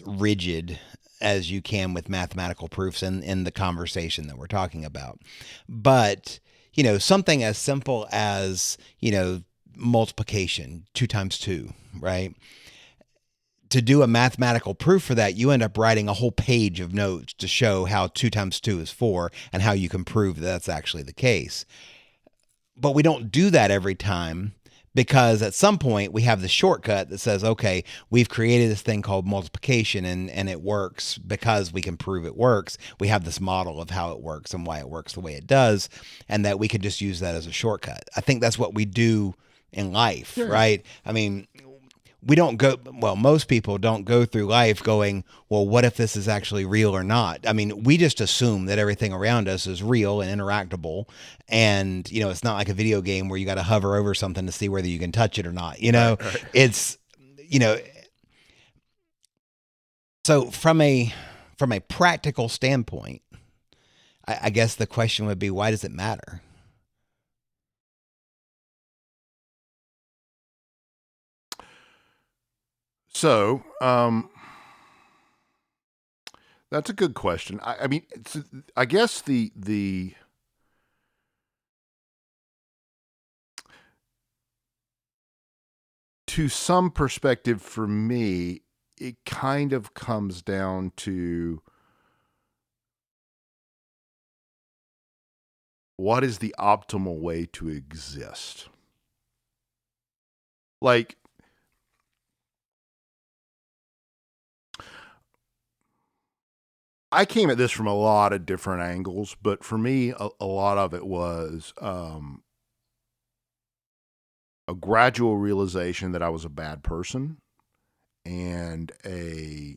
rigid as you can with mathematical proofs in the conversation that we're talking about. But, something as simple as, multiplication, 2 times 2, right? To do a mathematical proof for that, you end up writing a whole page of notes to show how 2 times 2 is 4 and how you can prove that that's actually the case. But we don't do that every time, because at some point we have the shortcut that says, okay, we've created this thing called multiplication and it works because we can prove it works. We have this model of how it works and why it works the way it does, and that we can just use that as a shortcut. I think that's what we do in life, right? I mean, most people don't go through life going, well, what if this is actually real or not? I mean, we just assume that everything around us is real and interactable. And, it's not like a video game where you got to hover over something to see whether you can touch it or not. Right. It's, so from a practical standpoint, I guess the question would be, why does it matter? So, that's a good question. I mean, I guess the to some perspective for me, it kind of comes down to what is the optimal way to exist? Like, I came at this from a lot of different angles, but for me, a lot of it was a gradual realization that I was a bad person, and a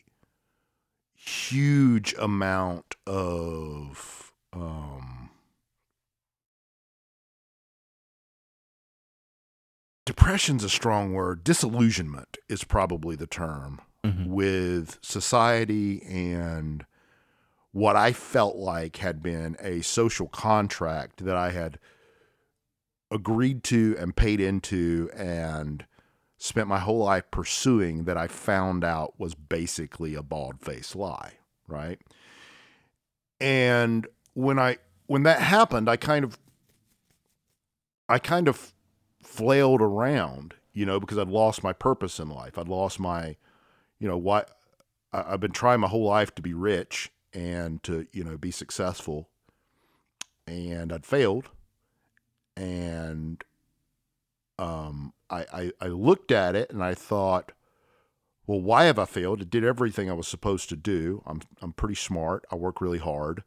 huge amount of depression's a strong word. Disillusionment is probably the term, with society and what I felt like had been a social contract that I had agreed to and paid into and spent my whole life pursuing, that I found out was basically a bald-faced lie, right? And when that happened, I kind of flailed around, because I'd lost my purpose in life. I'd lost my, I've been trying my whole life to be rich and to, be successful, and I'd failed. And I looked at it and I thought, well, why have I failed? I did everything I was supposed to do. I'm pretty smart. I work really hard.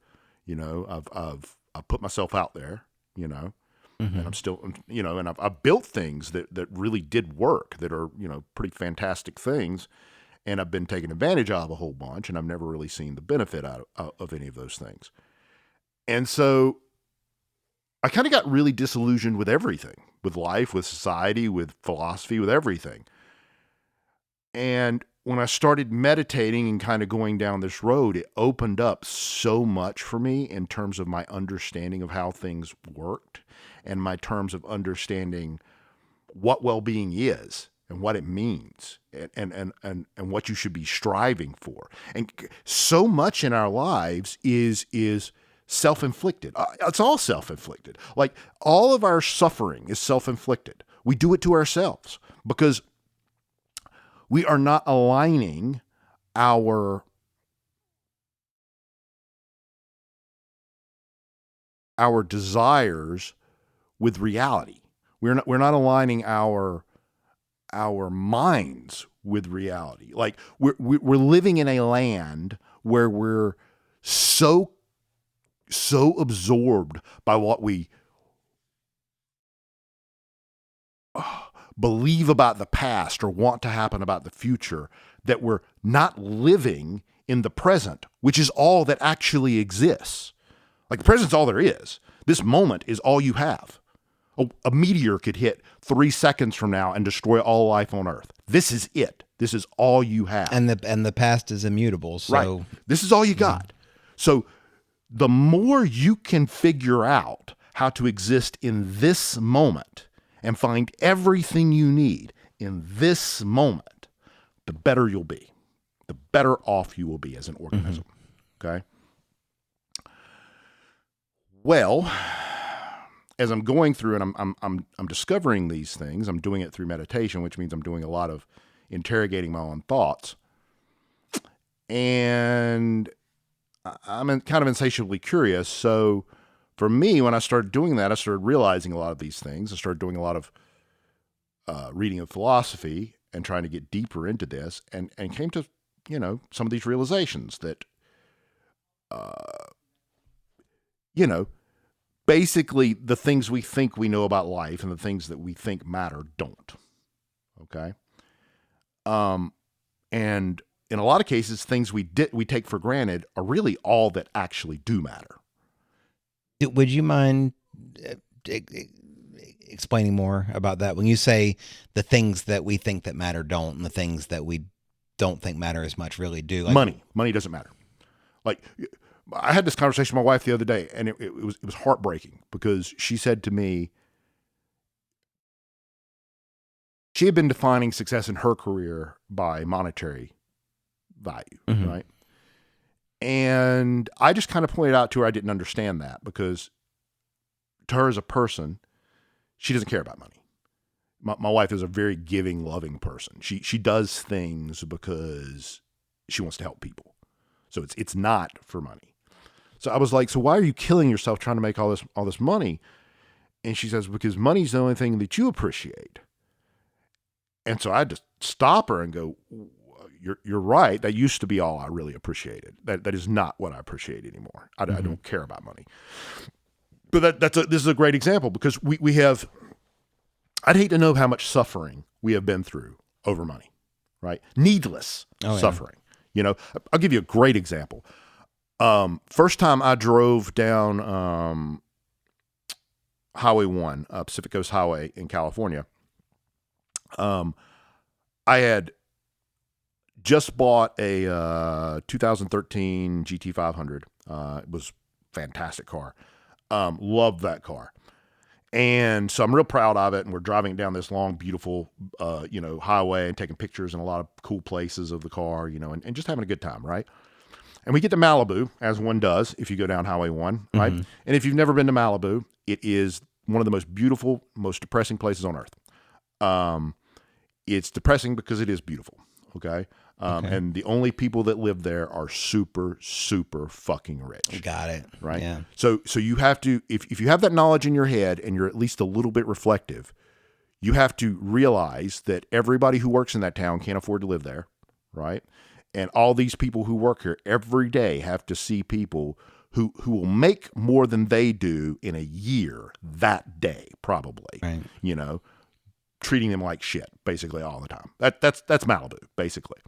I've put myself out there, and I'm still, and I've built things that really did work, that are, pretty fantastic things. And I've been taken advantage of a whole bunch, and I've never really seen the benefit out of any of those things. And so I kind of got really disillusioned with everything, with life, with society, with philosophy, with everything. And when I started meditating and kind of going down this road, it opened up so much for me in terms of my understanding of how things worked, and my terms of understanding what well-being is and what it means, and what you should be striving for. And so much in our lives is self-inflicted. It's all self-inflicted. Like, all of our suffering is self-inflicted. We do it to ourselves because we are not aligning our desires with reality. We're not aligning our minds with reality. Like, we're living in a land where we're so absorbed by what we believe about the past or want to happen about the future, that we're not living in the present, which is all that actually exists. Like the present's all there is. This moment is all you have. A meteor could hit 3 seconds from now and destroy all life on Earth. This is it. This is all you have. And the past is immutable. So right. This is all you got. So the more you can figure out how to exist in this moment and find everything you need in this moment, the better you'll be. The better off you will be as an organism. Okay? Well, as I'm going through and I'm discovering these things, I'm doing it through meditation, which means I'm doing a lot of interrogating my own thoughts. And I'm kind of insatiably curious. So for me, when I started doing that, I started realizing a lot of these things. I started doing a lot of reading of philosophy and trying to get deeper into this, and came to, some of these realizations that, basically the things we think we know about life and the things that we think matter don't. Okay. And in a lot of cases, things we take for granted are really all that actually do matter. Would you mind explaining more about that? When you say the things that we think that matter don't, and the things that we don't think matter as much really do. Like money doesn't matter. Like, I had this conversation with my wife the other day, and it was heartbreaking because she said to me, she had been defining success in her career by monetary value, right? And I just kind of pointed out to her I didn't understand that, because to her as a person, she doesn't care about money. My wife is a very giving, loving person. She does things because she wants to help people. So it's not for money. So I was like, so why are you killing yourself trying to make all this money? And she says, because money's the only thing that you appreciate. And so I had to stop her and go, you're right. That used to be all I really appreciated. That is not what I appreciate anymore. I don't care about money. But this is a great example, because we have, I'd hate to know how much suffering we have been through over money, right? Needless suffering. I'll give you a great example. First time I drove down Highway 1, Pacific Coast Highway in California, I had just bought a 2013 GT500. It was a fantastic car. Loved that car. And so I'm real proud of it, and we're driving down this long, beautiful, highway and taking pictures in a lot of cool places of the car, and just having a good time, right? And we get to Malibu, as one does if you go down Highway 1, right? And if you've never been to Malibu, it is one of the most beautiful, most depressing places on earth. It's depressing because it is beautiful, okay? And the only people that live there are super, super fucking rich. Got it. Right? Yeah. So you have to, if you have that knowledge in your head and you're at least a little bit reflective, you have to realize that everybody who works in that town can't afford to live there, right? And all these people who work here every day have to see people who will make more than they do in a year that day, probably, right. Treating them like shit basically all the time. That's Malibu, basically.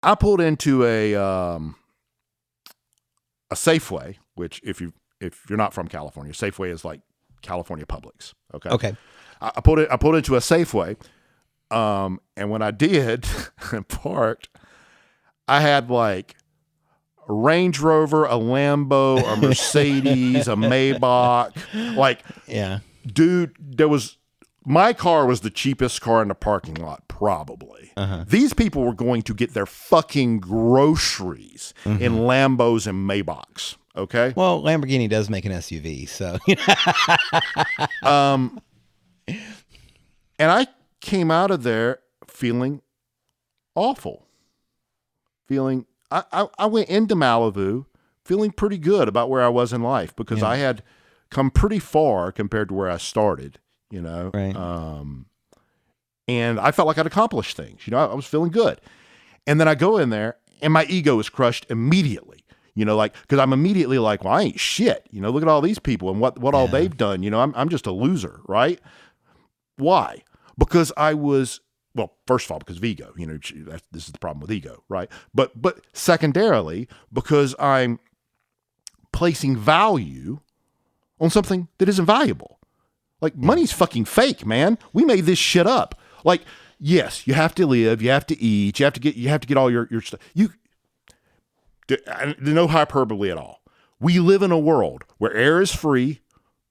I pulled into a Safeway, which if you're not from California, Safeway is like California Publix. Okay. Okay. I pulled into a Safeway, and when I did and parked, I had like a Range Rover, a Lambo, a Mercedes, a Maybach. Like, yeah, dude, my car was the cheapest car in the parking lot, probably. These people were going to get their fucking groceries in Lambos and Maybachs, okay? Well, Lamborghini does make an SUV, so. And I came out of there feeling awful. I went into Malibu feeling pretty good about where I was in life, because I had come pretty far compared to where I started. Right. And I felt like I'd accomplished things. I was feeling good. And then I go in there and my ego is crushed immediately, because I'm immediately like, well, I ain't shit. Look at all these people and what all they've done. I'm just a loser, right? Why? Because I was, well, first of all, because of ego, this is the problem with ego, right? But secondarily, because I'm placing value on something that isn't valuable. Like, money's fucking fake, man. We made this shit up. Like, yes, you have to live, you have to eat, you have to get all your stuff. There's no hyperbole at all. We live in a world where air is free.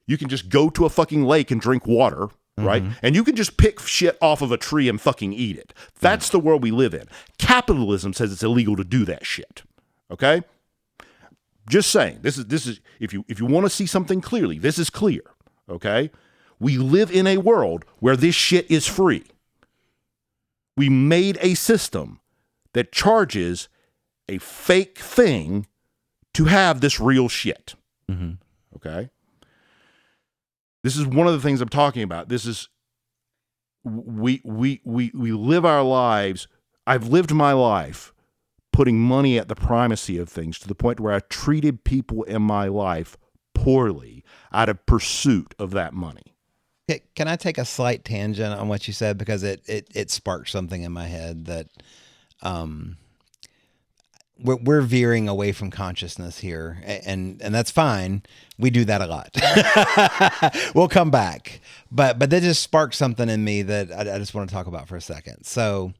You can just go to a fucking lake and drink water, right? And you can just pick shit off of a tree and fucking eat it. That's the world we live in. Capitalism says it's illegal to do that shit. Okay? Just saying. This is if you want to see something clearly, this is clear. Okay? We live in a world where this shit is free. We made a system that charges a fake thing to have this real shit. Okay? This is one of the things I'm talking about. This is we live our lives. I've lived my life putting money at the primacy of things to the point where I treated people in my life poorly out of pursuit of that money. Can I take a slight tangent on what you said, because it sparked something in my head that we're veering away from consciousness here, and that's fine. We do that a lot. We'll come back, but that just sparked something in me that I just want to talk about for a second. So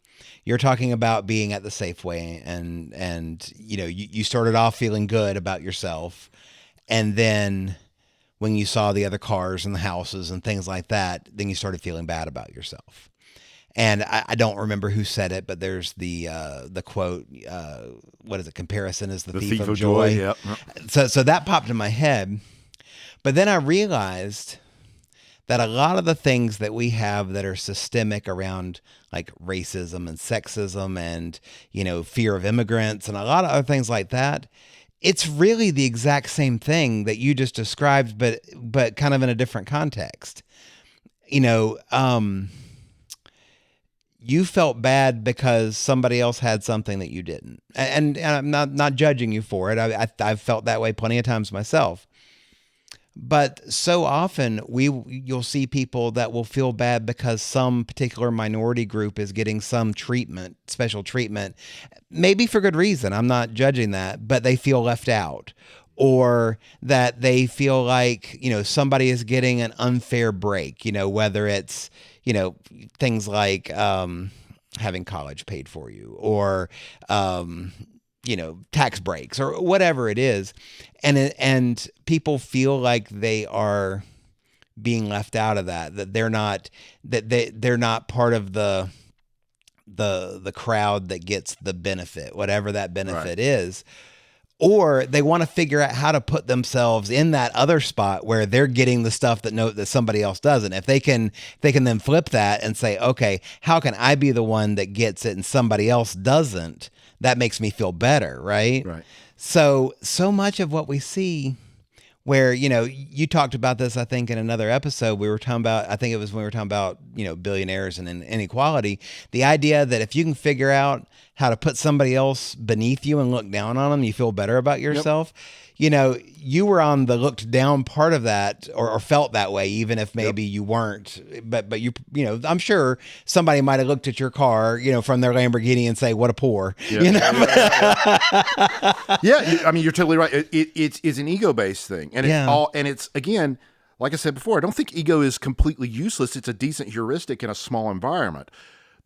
you're talking about being at the Safeway, and you started off feeling good about yourself, and then when you saw the other cars and the houses and things like that, then you started feeling bad about yourself. And I don't remember who said it, but there's the quote, what is it? Comparison is the thief of joy. Yep. So that popped in my head. But then I realized that a lot of the things that we have that are systemic around like racism and sexism and, fear of immigrants and a lot of other things like that, it's really the exact same thing that you just described, but kind of in a different context. You felt bad because somebody else had something that you didn't. And I'm not judging you for it. I've felt that way plenty of times myself. But so often you'll see people that will feel bad because some particular minority group is getting some treatment, special treatment, maybe for good reason. I'm not judging that, but they feel left out, or that they feel like, somebody is getting an unfair break, whether it's, things like having college paid for you, or tax breaks, or whatever it is. And people feel like they are being left out of that they're not part of the crowd that gets the benefit, whatever that benefit is. Or they want to figure out how to put themselves in that other spot where they're getting the stuff that somebody else doesn't. If they can then flip that and say, okay, how can I be the one that gets it and somebody else doesn't? That makes me feel better, right? Right. So much of what we see, where, you talked about this, I think in another episode, we were talking about, I think it was when we were talking about, billionaires and inequality, the idea that if you can figure out how to put somebody else beneath you and look down on them, you feel better about yourself. Yep. You were on the looked down part of that, or felt that way, even if maybe you weren't, but you I'm sure somebody might've looked at your car, from their Lamborghini and say, what a poor, Yeah, I mean, you're totally right. It's an ego-based thing. And it's again, like I said before, I don't think ego is completely useless. It's a decent heuristic in a small environment.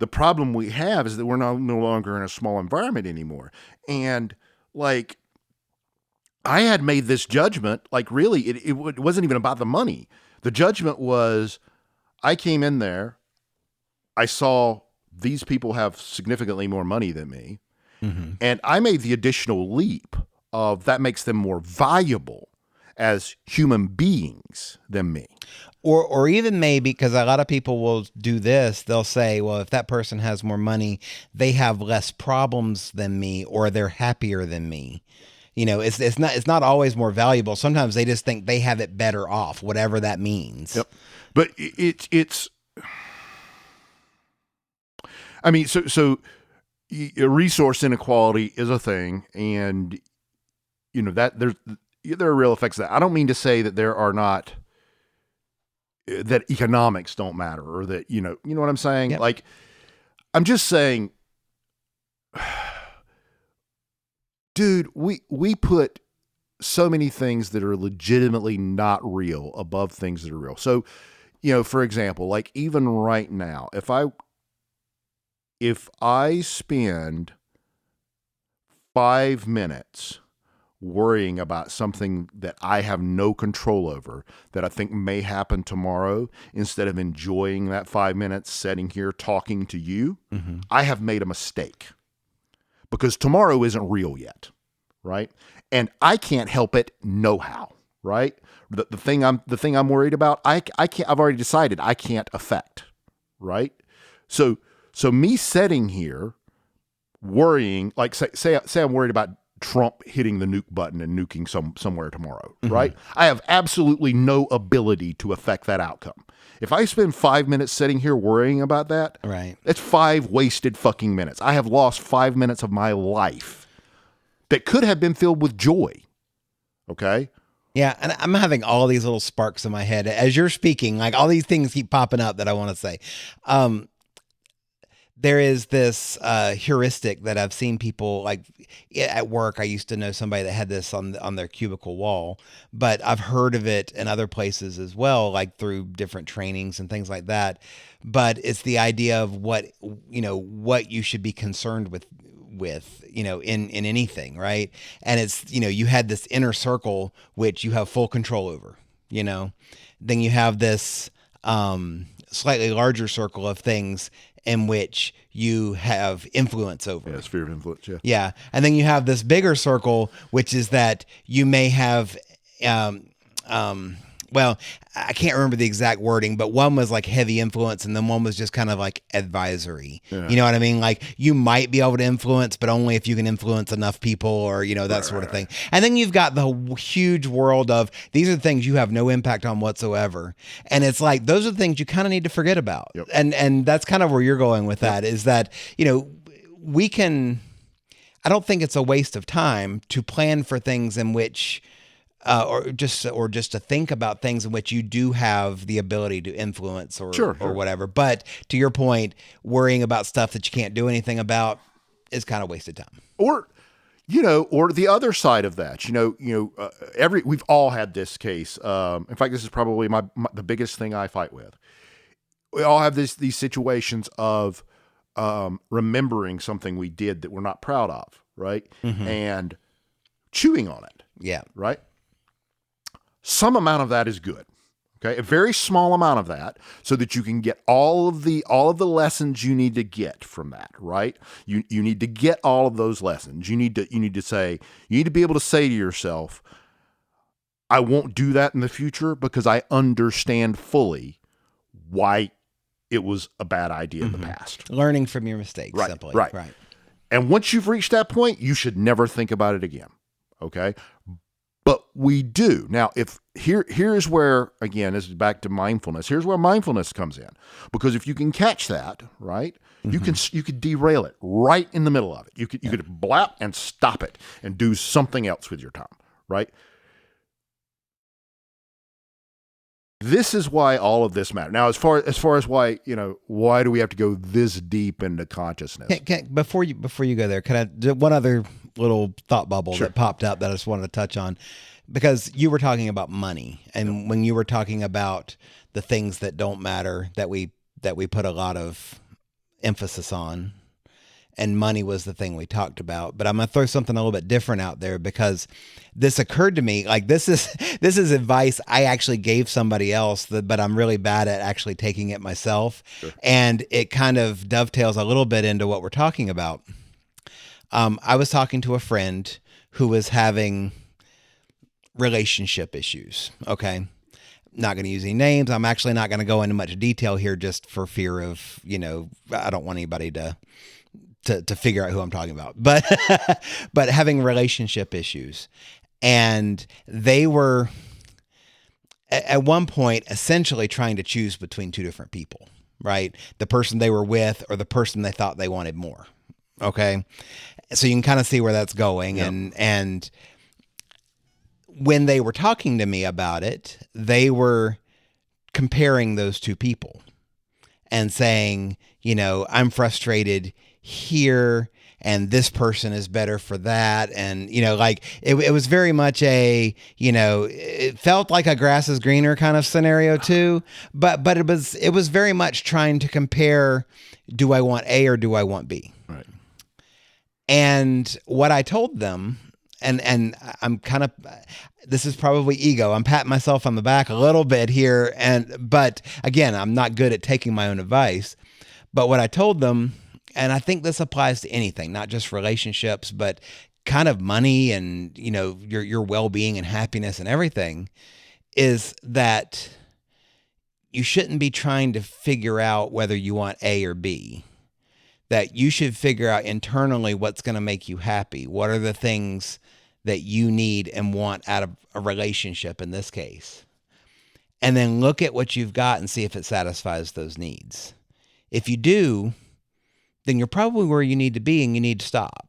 The problem we have is that we're no longer in a small environment anymore. And like, I had made this judgment, like really, it wasn't even about the money. The judgment was, I came in there, I saw these people have significantly more money than me, and I made the additional leap of that makes them more valuable as human beings than me. Or even maybe, because a lot of people will do this, they'll say, well, if that person has more money, they have less problems than me, or they're happier than me. It's not always more valuable. Sometimes they just think they have it better off, whatever that means. Yep. But it's I mean, so resource inequality is a thing, and that there are real effects of that. I don't mean to say that there are not, that economics don't matter, or that you know what I'm saying. Yep. Like, I'm just saying, dude, we put so many things that are legitimately not real above things that are real. So, for example, like even right now, if I spend 5 minutes worrying about something that I have no control over, that I think may happen tomorrow, instead of enjoying that 5 minutes sitting here talking to you, I have made a mistake, because tomorrow isn't real yet, right? And I can't help it no how, right? The thing I'm worried about, I can't, I've already decided I can't affect, right? So me sitting here worrying, like say I'm worried about Trump hitting the nuke button and nuking somewhere tomorrow, right? I have absolutely no ability to affect that outcome. If I spend 5 minutes sitting here worrying about that, right, that's 5 wasted fucking minutes. I have lost 5 minutes of my life that could have been filled with joy. Okay? Yeah, and I'm having all these little sparks in my head as you're speaking. Like all these things keep popping up that I want to say. There is this heuristic that I've seen people, like at work. I used to know somebody that had this on their cubicle wall, but I've heard of it in other places as well, like through different trainings and things like that. But it's the idea of what you should be concerned with in anything, right? And it's, you had this inner circle which you have full control over, then you have this slightly larger circle of things in which you have influence over. Yeah, sphere of influence, yeah. Yeah. And then you have this bigger circle, which is that you may have, well, I can't remember the exact wording, but one was like heavy influence and then one was just kind of like advisory. Yeah. You know what I mean? Like you might be able to influence, but only if you can influence enough people or, that sort of thing. And then you've got the huge world of these are the things you have no impact on whatsoever. And it's like, those are the things you kind of need to forget about. Yep. And that's kind of where you're going with that, is that, we can, I don't think it's a waste of time to plan for things in which, or just to think about things in which you do have the ability to influence or whatever. But to your point, worrying about stuff that you can't do anything about is kind of wasted time. Or the other side of that, we've all had this case. In fact, this is probably the biggest thing I fight with. We all have these situations of remembering something we did that we're not proud of, right? And chewing on it. Yeah. Right? Some amount of that is good. Okay? A very small amount of that, so that you can get all of the lessons you need to get from that, right? You need to get all of those lessons. You need to be able to say to yourself, I won't do that in the future because I understand fully why it was a bad idea in the past. Learning from your mistakes, simply. Right. And once you've reached that point, you should never think about it again. Okay? But we do. Now, here's where, again, this is back to mindfulness. Here's where mindfulness comes in. Because if you can catch that, right, you could derail it right in the middle of it. You could blap and stop it and do something else with your time, right? This is why all of this matters. Now, as far as why, why do we have to go this deep into consciousness? Before you go there, can I do one other little thought bubble that popped up that I just wanted to touch on? Because you were talking about money, and when you were talking about the things that don't matter, that we put a lot of emphasis on, and money was the thing we talked about. But I'm going to throw something a little bit different out there, because this occurred to me, like this is advice I actually gave somebody else, but I'm really bad at actually taking it myself. Sure. And it kind of dovetails a little bit into what we're talking about. I was talking to a friend who was having relationship issues. Okay. Not going to use any names. I'm actually not going to go into much detail here, just for fear of, I don't want anybody to figure out who I'm talking about, but having relationship issues. And they were at one point essentially trying to choose between two different people, right? The person they were with or the person they thought they wanted more. Okay. So you can kind of see where that's going. Yep. And when they were talking to me about it, they were comparing those two people and saying, I'm frustrated here and this person is better for that. And, like it was very much it felt like a grass is greener kind of scenario too. But it was very much trying to compare, do I want A or do I want B? Right. And what I told them, and I'm kind of, this is probably ego. I'm patting myself on the back a little bit here. But again, I'm not good at taking my own advice. But what I told them, and I think this applies to anything, not just relationships, but kind of money and, your well-being and happiness and everything, is that you shouldn't be trying to figure out whether you want A or B. That you should figure out internally what's going to make you happy. What are the things that you need and want out of a relationship in this case? And then look at what you've got and see if it satisfies those needs. If you do, then you're probably where you need to be and you need to stop.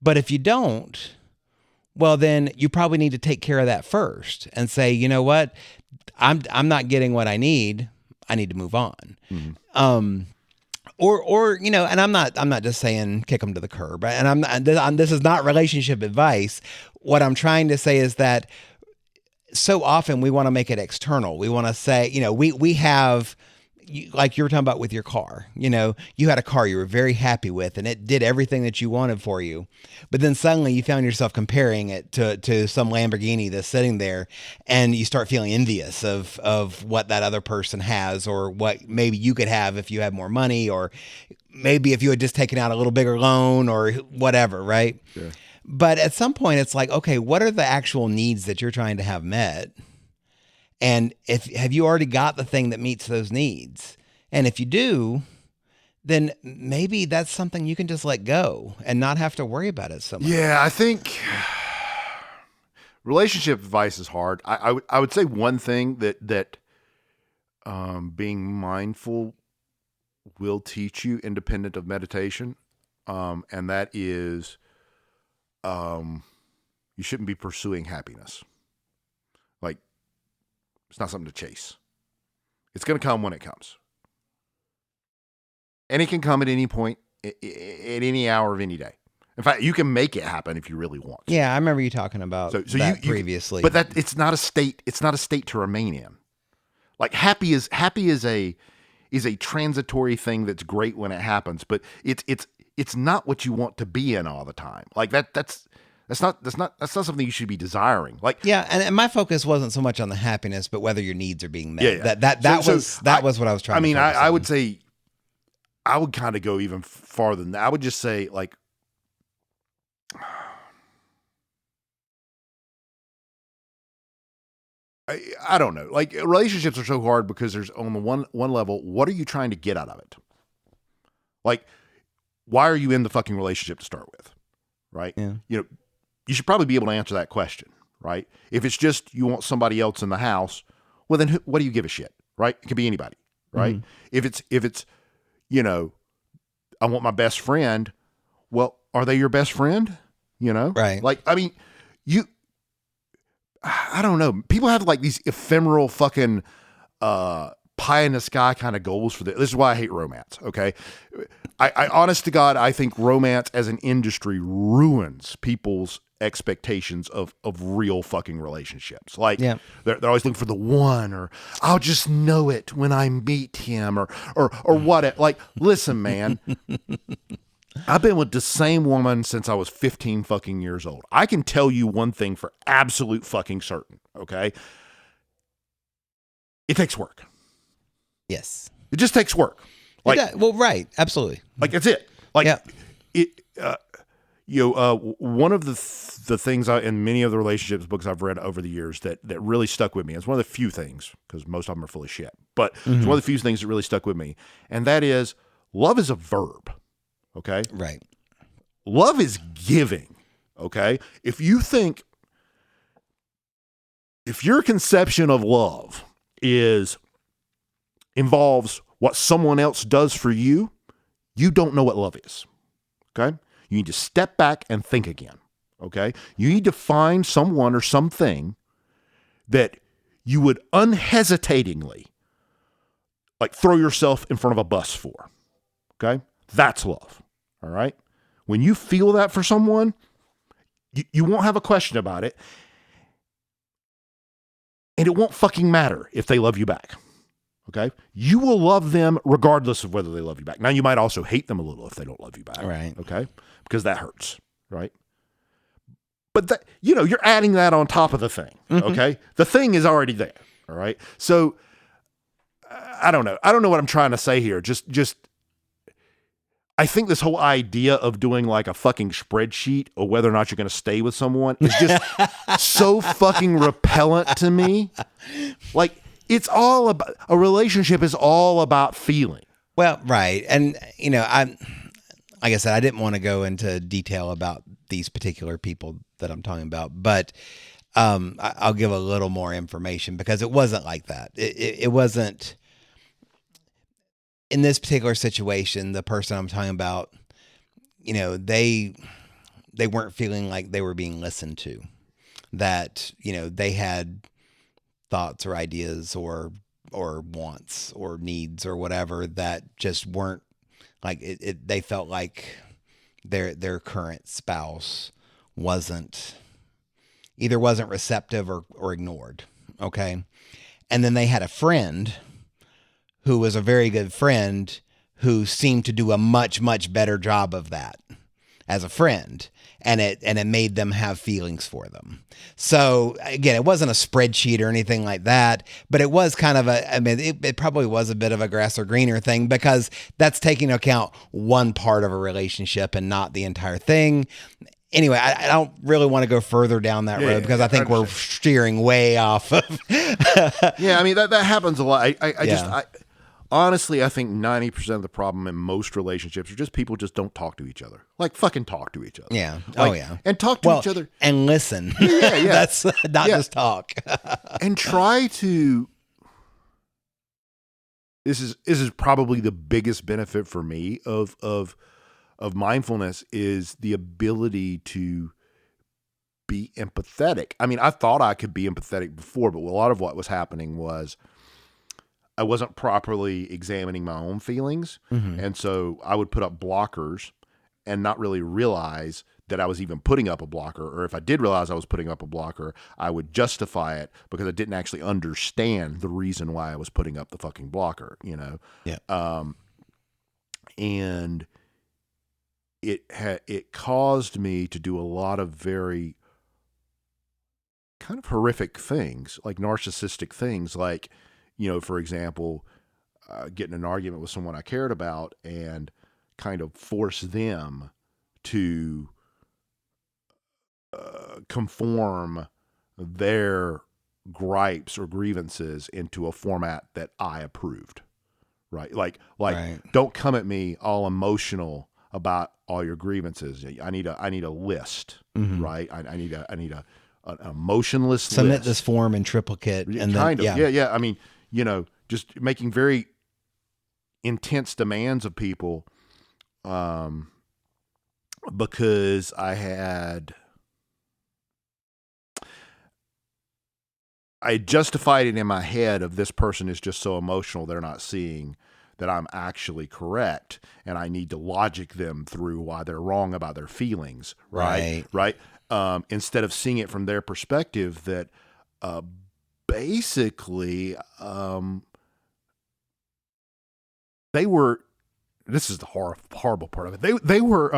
But if you don't, well, then you probably need to take care of that first and say, you know what? I'm not getting what I need. I need to move on. Mm-hmm. Or and I'm not just saying kick them to the curb, right? And this is not relationship advice. What I'm trying to say is that so often we want to make it external. We want to say, we have, like you were talking about with your car, you had a car you were very happy with and it did everything that you wanted for you. But then suddenly you found yourself comparing it to some Lamborghini that's sitting there, and you start feeling envious of what that other person has, or what maybe you could have if you had more money, or maybe if you had just taken out a little bigger loan or whatever, right? Sure. But at some point it's like, okay, what are the actual needs that you're trying to have met? And have you already got the thing that meets those needs? And if you do, then maybe that's something you can just let go and not have to worry about it so much. Yeah, I think relationship advice is hard. I would say one thing that being mindful will teach you, independent of meditation, and that is you shouldn't be pursuing happiness. Like, it's not something to chase. It's going to come when it comes. And it can come at any point, at any hour of any day. In fact, you can make it happen if you really want to. Yeah, I remember you talking about that previously. But it's not a state. It's not a state to remain in. Like happy is a transitory thing that's great when it happens, but it's not what you want to be in all the time. Like that's not something you should be desiring. Like, yeah, and my focus wasn't so much on the happiness, but whether your needs are being met. Yeah. That was what I was trying. to focus I on. would say, I would kind of go even farther than that. I would just say, like, I don't know. Like, relationships are so hard because there's, on the one level, what are you trying to get out of it? Like, why are you in the fucking relationship to start with? Right? Yeah. You should probably be able to answer that question, right? If it's just you want somebody else in the house, well, then what do you give a shit, right? It could be anybody, right? Mm-hmm. If it's I want my best friend, well, are they your best friend? Right. Like, I mean, I don't know. People have like these ephemeral fucking pie in the sky kind of goals for this. This is why I hate romance. Okay. I honest to God, I think romance as an industry ruins people's expectations of real fucking relationships. Like, yeah. they're always looking for the one, or I'll just know it when I meet him, or what. Like, listen, man, I've been with the same woman since I was 15 fucking years old. I can tell you one thing for absolute fucking certain. Okay. It takes work. Yes. It just takes work. Like, well, right. Absolutely. Like, that's it. Like, yeah. One of the things in many of the relationships books I've read over the years that really stuck with me. It's one of the few things, because most of them are full of shit, but it's one of the few things that really stuck with me. And that is, love is a verb. Okay. Right. Love is giving. Okay. If your conception of love involves what someone else does for you, you don't know what love is. Okay? You need to step back and think again. Okay? You need to find someone or something that you would unhesitatingly, like, throw yourself in front of a bus for. Okay? That's love. All right? When you feel that for someone, you won't have a question about it. And it won't fucking matter if they love you back. Okay? You will love them regardless of whether they love you back. Now, you might also hate them a little if they don't love you back. Right. Okay? Because that hurts. Right? But that, you're adding that on top of the thing. Okay? The thing is already there. All right? So, I don't know. I don't know what I'm trying to say here. Just I think this whole idea of doing like a fucking spreadsheet of whether or not you're going to stay with someone is just so fucking repellent to me. Like, it's all about, a relationship is all about feeling. Well, right. And, like I said, I didn't want to go into detail about these particular people that I'm talking about, but I'll give a little more information because it wasn't like that. It wasn't. In this particular situation, the person I'm talking about, they weren't feeling like they were being listened to, that, they had thoughts or ideas or wants or needs or whatever that just weren't like it. They felt like their current spouse wasn't receptive or ignored. Okay. And then they had a friend who was a very good friend who seemed to do a much, much better job of that as a friend. And it made them have feelings for them. So again, it wasn't a spreadsheet or anything like that, but it was kind of it probably was a bit of a grass or greener thing because that's taking into account one part of a relationship and not the entire thing. Anyway, I don't really want to go further down that road because I think we're steering way off of. Yeah, I mean, that happens a lot. Honestly, I think 90% of the problem in most relationships are just people just don't talk to each other. Like, fucking talk to each other. Yeah. Like, yeah. And talk to each other. And listen. Yeah. That's not just talk. And try to... This is probably the biggest benefit for me of mindfulness is the ability to be empathetic. I mean, I thought I could be empathetic before, but a lot of what was happening was I wasn't properly examining my own feelings. Mm-hmm. And so I would put up blockers and not really realize that I was even putting up a blocker. Or if I did realize I was putting up a blocker, I would justify it because I didn't actually understand the reason why I was putting up the fucking blocker, Yeah. And it caused me to do a lot of very kind of horrific things, like narcissistic things, like, for example, get in an argument with someone I cared about and kind of force them to conform their gripes or grievances into a format that I approved, right? Like, right. Don't come at me all emotional about all your grievances. I need a list, mm-hmm. right? I need an emotionless Submit list. this form in triplicate, and kind then of. Yeah. I mean, just making very intense demands of people, because I justified it in my head of this person is just so emotional they're not seeing that I'm actually correct, and I need to logic them through why they're wrong about their feelings, right? Instead of seeing it from their perspective that basically they were, this is the horrible part of it, they were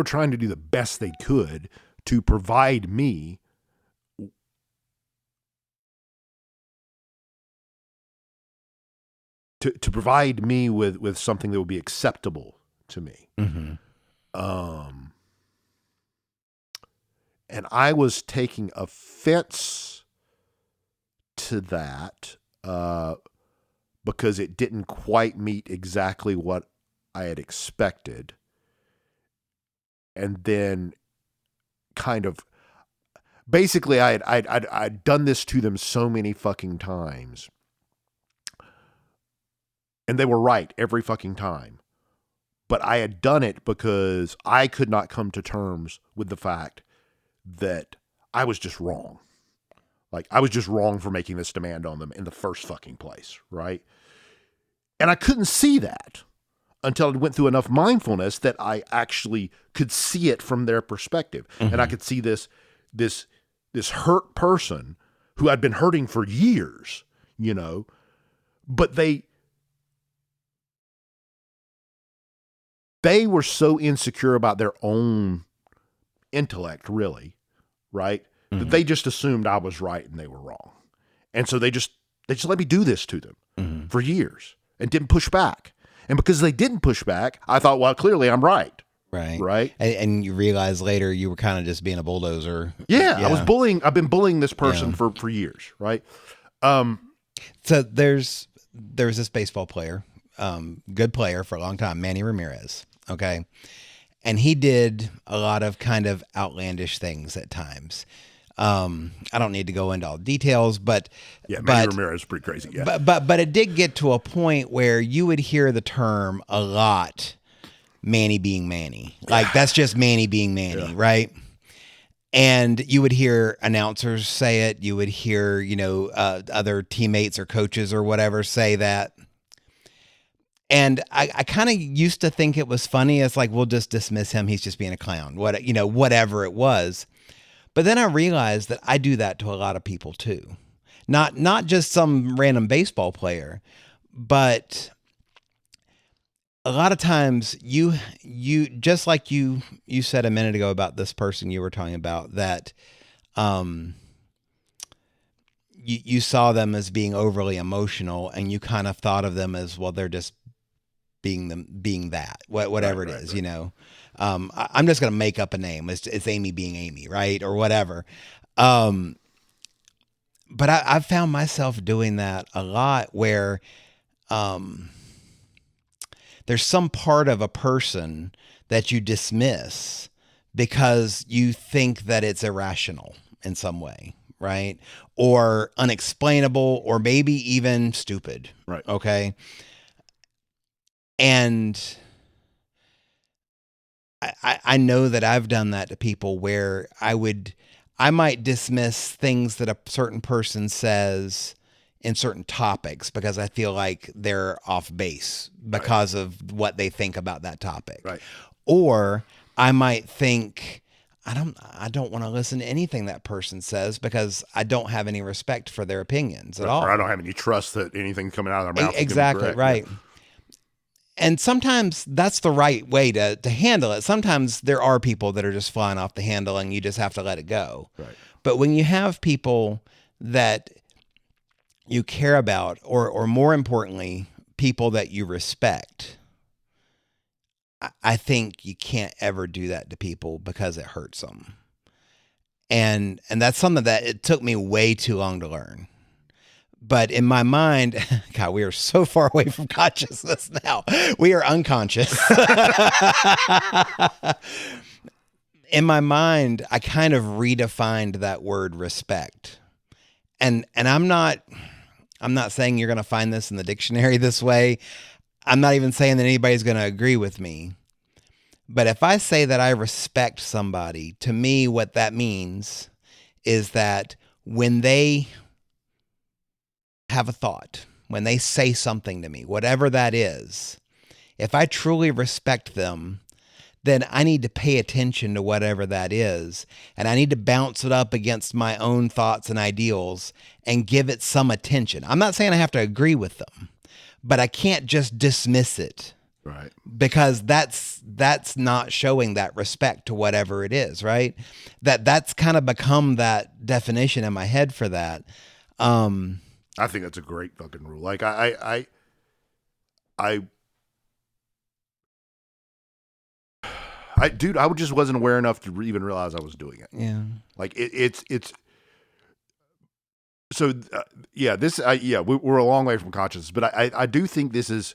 trying to do the best they could to provide me to provide me with something that would be acceptable to me. Mm-hmm. And I was taking offense to that because it didn't quite meet exactly what I had expected. And then kind of basically I'd done this to them so many fucking times. And they were right every fucking time. But I had done it because I could not come to terms with the fact that I was just wrong. Like, I was just wrong for making this demand on them in the first fucking place, right? And I couldn't see that until I went through enough mindfulness that I actually could see it from their perspective. Mm-hmm. And I could see this hurt person who I'd been hurting for years, but they were so insecure about their own intellect, really, right? Mm-hmm. That they just assumed I was right and they were wrong. And so they just let me do this to them mm-hmm. for years and didn't push back. And because they didn't push back, I thought, well, clearly I'm right. Right. Right. And you realize later you were kind of just being a bulldozer. Yeah. I was bullying. I've been bullying this person for years. Right. So there's this baseball player, good player for a long time, Manny Ramirez. Okay. And he did a lot of kind of outlandish things at times. I don't need to go into all the details, but Manny Ramirez is pretty crazy. Yeah. But it did get to a point where you would hear the term a lot, Manny being Manny. Like that's just Manny being Manny, right? And you would hear announcers say it. You would hear, other teammates or coaches or whatever say that. And I kind of used to think it was funny. It's like, we'll just dismiss him. He's just being a clown, whatever it was. But then I realized that I do that to a lot of people too. Not just some random baseball player, but a lot of times you just like you said a minute ago about this person you were talking about that you saw them as being overly emotional and you kind of thought of them as, well, they're just being that, whatever it is, I'm just going to make up a name. It's Amy being Amy, right? Or whatever. But I've found myself doing that a lot where there's some part of a person that you dismiss because you think that it's irrational in some way, right? Or unexplainable, or maybe even stupid. Right. Okay. And I know that I've done that to people where I might dismiss things that a certain person says in certain topics because I feel like they're off base because of what they think about that topic. Right. Or I might think, I don't want to listen to anything that person says because I don't have any respect for their opinions at all. Or I don't have any trust that anything coming out of their mouth is exactly correct. Right. Yeah. And sometimes that's the right way to handle it. Sometimes there are people that are just flying off the handle and you just have to let it go. Right. But when you have people that you care about, or more importantly, people that you respect, I think you can't ever do that to people because it hurts them. And that's something that it took me way too long to learn. But in my mind, God, we are so far away from consciousness now. We are unconscious. In my mind, I kind of redefined that word respect. And I'm not saying you're going to find this in the dictionary this way. I'm not even saying that anybody's going to agree with me. But if I say that I respect somebody, to me, what that means is that when they have a thought, when they say something to me, whatever that is, if I truly respect them, then I need to pay attention to whatever that is. And I need to bounce it up against my own thoughts and ideals and give it some attention. I'm not saying I have to agree with them, but I can't just dismiss it. Right. Because that's not showing that respect to whatever it is, right? That's kind of become that definition in my head for that. I think that's a great fucking rule. Like I just wasn't aware enough to even realize I was doing it. Yeah. Like it's so we're a long way from consciousness, but I do think this is,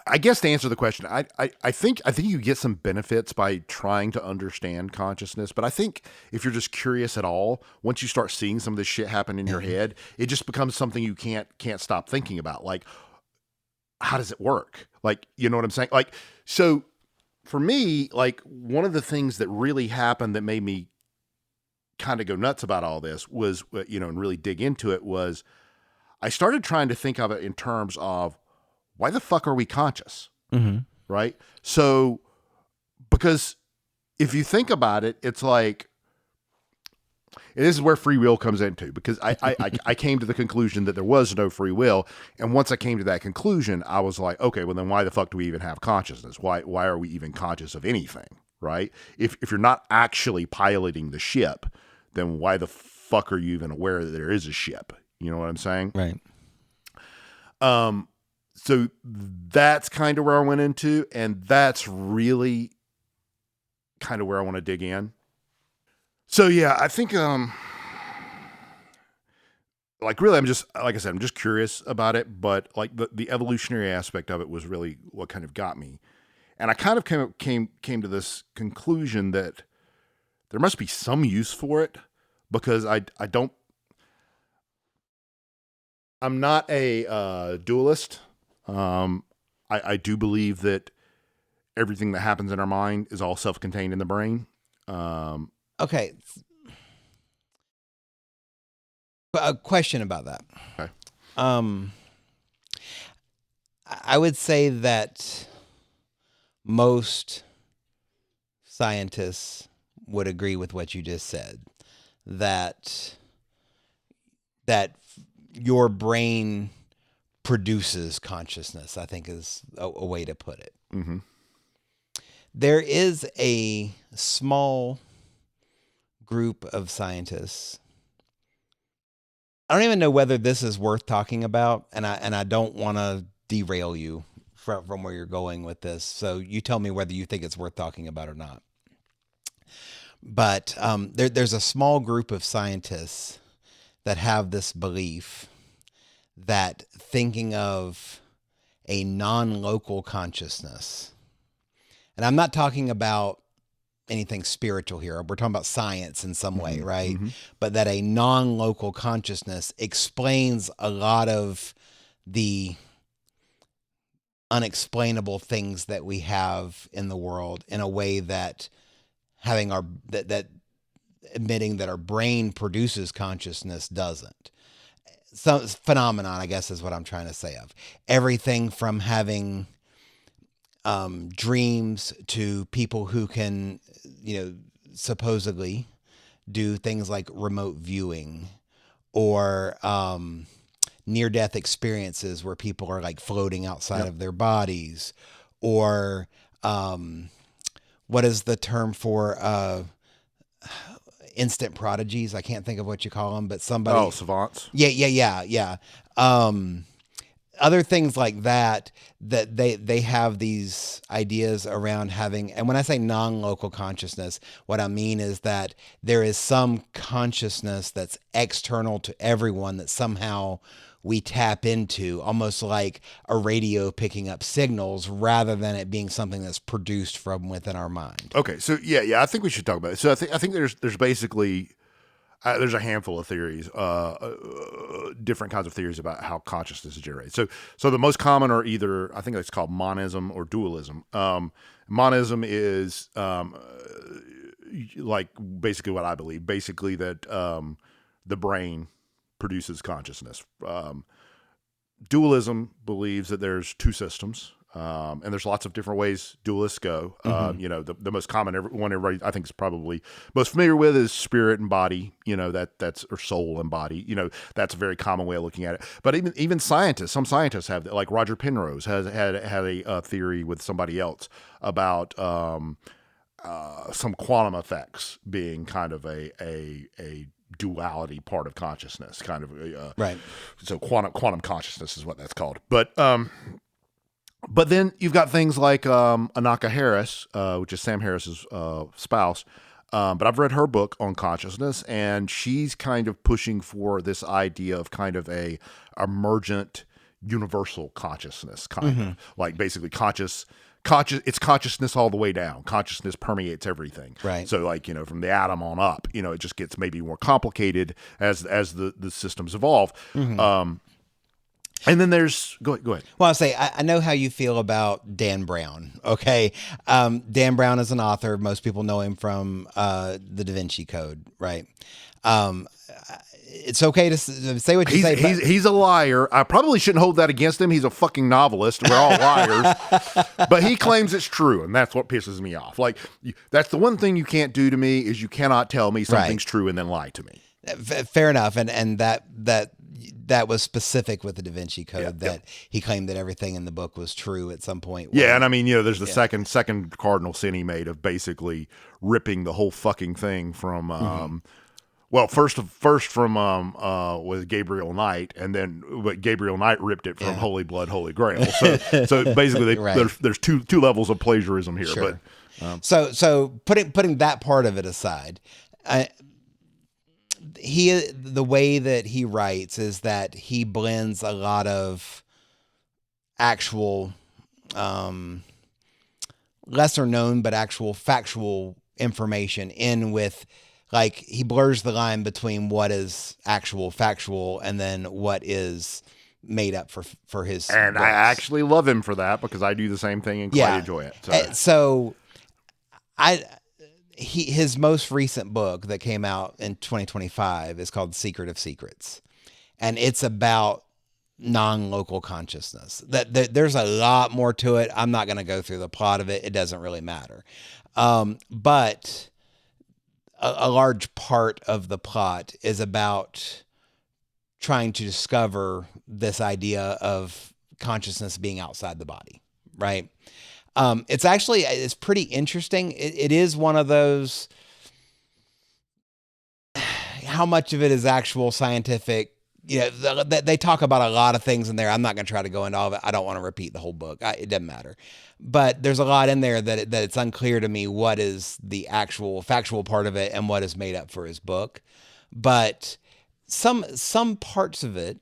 I guess, to answer the question, I think you get some benefits by trying to understand consciousness, but I think if you're just curious at all, once you start seeing some of this shit happen in your head, it just becomes something you can't stop thinking about. Like, how does it work? Like, you know what I'm saying? Like, so for me, like, one of the things that really happened that made me kind of go nuts about all this was, and really dig into it was, I started trying to think of it in terms of why the fuck are we conscious? Mm-hmm. Right? So, because if you think about it, it's like, and this is where free will comes into, because I came to the conclusion that there was no free will. And once I came to that conclusion, I was like, okay, well then why the fuck do we even have consciousness? Why are we even conscious of anything? Right? If you're not actually piloting the ship, then why the fuck are you even aware that there is a ship? You know what I'm saying? Right. So that's kind of where I went into, and that's really kind of where I want to dig in. So yeah, I think like really I'm just, like I said, I'm just curious about it, but like the evolutionary aspect of it was really what kind of got me. And I kind of came to this conclusion that there must be some use for it, because I'm not a dualist. I do believe that everything that happens in our mind is all self-contained in the brain. Okay. A question about that. Okay. I would say that most scientists would agree with what you just said, that your brain produces consciousness, I think is a way to put it. Mm-hmm. There is a small group of scientists. I don't even know whether this is worth talking about, and I don't want to derail you from where you're going with this. So you tell me whether you think it's worth talking about or not. But there's a small group of scientists that have this belief that thinking of a non-local consciousness, and I'm not talking about anything spiritual here, we're talking about science in some way, right? Mm-hmm. But that a non-local consciousness explains a lot of the unexplainable things that we have in the world in a way that having that admitting that our brain produces consciousness doesn't. Some phenomenon, I guess, is what I'm trying to say. Of everything from having dreams to people who can, supposedly do things like remote viewing, or near-death experiences where people are like floating outside of their bodies, or what is the term for instant prodigies? I can't think of what you call them, but somebody. Oh, savants. Yeah. Other things like that they have these ideas around having, and when I say non-local consciousness, what I mean is that there is some consciousness that's external to everyone that somehow we tap into, almost like a radio picking up signals, rather than it being something that's produced from within our mind. Okay, so yeah, I think we should talk about it. So I think there's basically there's a handful of theories, different kinds of theories about how consciousness is generated. So the most common are either, I think it's called monism or dualism. Monism is like basically what I believe, basically that the brain produces consciousness. Dualism believes that there's two systems, and there's lots of different ways dualists go. The most common one everybody I think is probably most familiar with is spirit and body. That's or soul and body. That's a very common way of looking at it. But even scientists, some scientists have, like Roger Penrose had a theory with somebody else about some quantum effects being kind of a duality part of consciousness, kind of right. So quantum consciousness is what that's called. But then you've got things like Anaka Harris, which is Sam Harris's spouse. But I've read her book on consciousness, and she's kind of pushing for this idea of kind of a emergent universal consciousness, kind of like basically conscious. It's consciousness all the way down. Consciousness permeates everything. Right. So like, from the atom on up, it just gets maybe more complicated as the systems evolve. And then there's go ahead. Well, I'll say I know how you feel about Dan Brown. Okay, Dan Brown is an author. Most people know him from the Da Vinci Code, right? It's okay to say what you say. He's a liar. I probably shouldn't hold that against him. He's a fucking novelist. We're all liars. But he claims it's true, and that's what pisses me off. Like, that's the one thing you can't do to me is you cannot tell me something's true and then lie to me. Fair enough, and that was specific with the Da Vinci Code that he claimed that everything in the book was true at some point. Yeah, and I mean, there's the second cardinal sin he made of basically ripping the whole fucking thing from. Well, first from was Gabriel Knight, and then Gabriel Knight ripped it from Holy Blood, Holy Grail. So basically, there's two levels of plagiarism here. Sure. But so putting that part of it aside, the way that he writes is that he blends a lot of actual lesser known but actual factual information in with. Like, he blurs the line between what is actual factual and then what is made up for his and books. I actually love him for that because I do the same thing and quite enjoy it. So his most recent book that came out in 2025 is called Secret of Secrets, and it's about non-local consciousness. There's a lot more to it. I'm not going to go through the plot of it. It doesn't really matter. But a large part of the plot is about trying to discover this idea of consciousness being outside the body, right? It's pretty interesting. It is one of those, how much of it is actual scientific? They talk about a lot of things in there. I'm not going to try to go into all of it. I don't want to repeat the whole book. It doesn't matter. But there's a lot in there that it's unclear to me what is the actual factual part of it and what is made up for his book. But some parts of it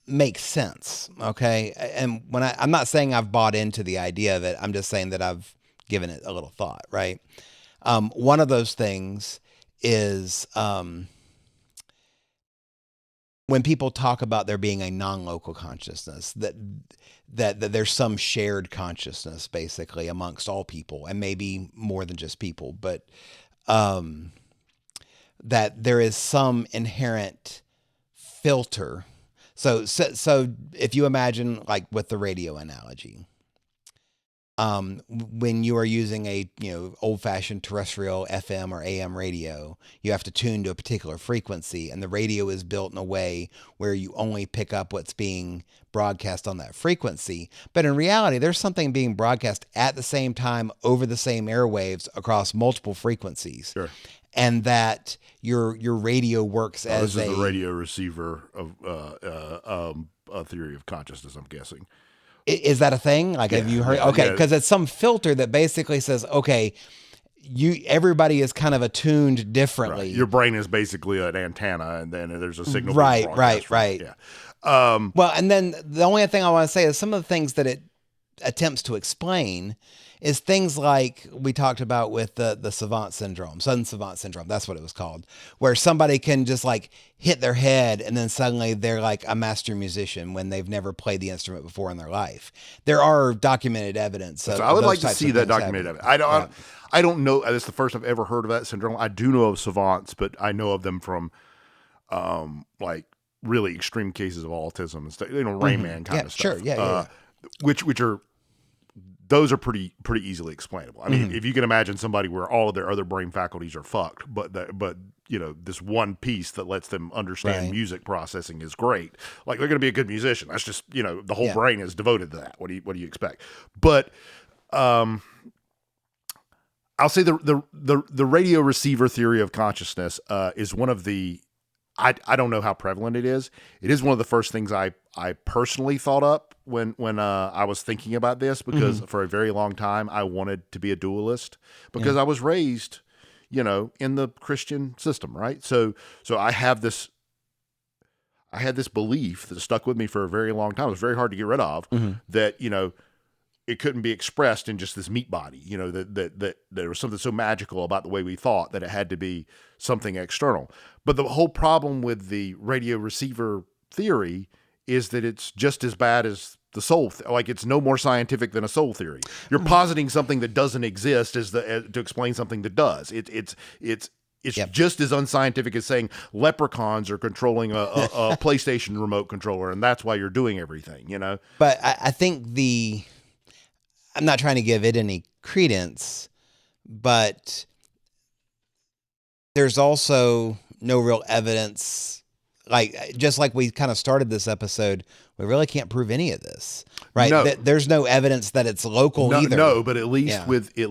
make sense, okay? And when I'm not saying I've bought into the idea of it. I'm just saying that I've given it a little thought, right? One of those things is when people talk about there being a non-local consciousness, that there's some shared consciousness basically amongst all people, and maybe more than just people, but that there is some inherent filter. So if you imagine, like with the radio analogy, when you are using a old-fashioned terrestrial FM or AM radio, you have to tune to a particular frequency, and the radio is built in a way where you only pick up what's being broadcast on that frequency. But in reality, there's something being broadcast at the same time over the same airwaves across multiple frequencies. Sure. And that your radio works as this is the radio receiver of a theory of consciousness, I'm guessing. Is that a thing? Like, have you heard? Okay, because it's some filter that basically says, okay, everybody is kind of attuned differently. Right. Your brain is basically an antenna, and then there's a signal. Right. Yeah. Well, and then the only thing I want to say is some of the things that it attempts to explain is things like we talked about with the savant syndrome, sudden savant syndrome. That's what it was called, where somebody can just like hit their head and then suddenly they're like a master musician when they've never played the instrument before in their life. There are documented evidence. So I would like to see that documented evidence. I don't know. That's the first I've ever heard of that syndrome. I do know of savants, but I know of them from like really extreme cases of autism and stuff. Rain Man kind of stuff. Sure. Yeah. Which are. Those are pretty easily explainable. I mean, if you can imagine somebody where all of their other brain faculties are fucked, but this one piece that lets them understand music processing is great. Like, they're going to be a good musician. That's just the whole brain is devoted to that. What do you expect? But I'll say the radio receiver theory of consciousness is one of the. I don't know how prevalent it is. It is one of the first things I personally thought up when I was thinking about this, because for a very long time I wanted to be a dualist because I was raised, in the Christian system, right? So I had this belief that stuck with me for a very long time. It was very hard to get rid of, that it couldn't be expressed in just this meat body, that there was something so magical about the way we thought that it had to be something external. But the whole problem with the radio receiver theory is that it's just as bad as the soul. Like it's no more scientific than a soul theory. You're positing something that doesn't exist to explain something that does. It's just as unscientific as saying leprechauns are controlling a PlayStation remote controller, and that's why you're doing everything, you know? But I think I'm not trying to give it any credence, but there's also no real evidence. Like, just like we kind of started this episode, we really can't prove any of this, right? No. There's no evidence that it's local either. No, but at least with the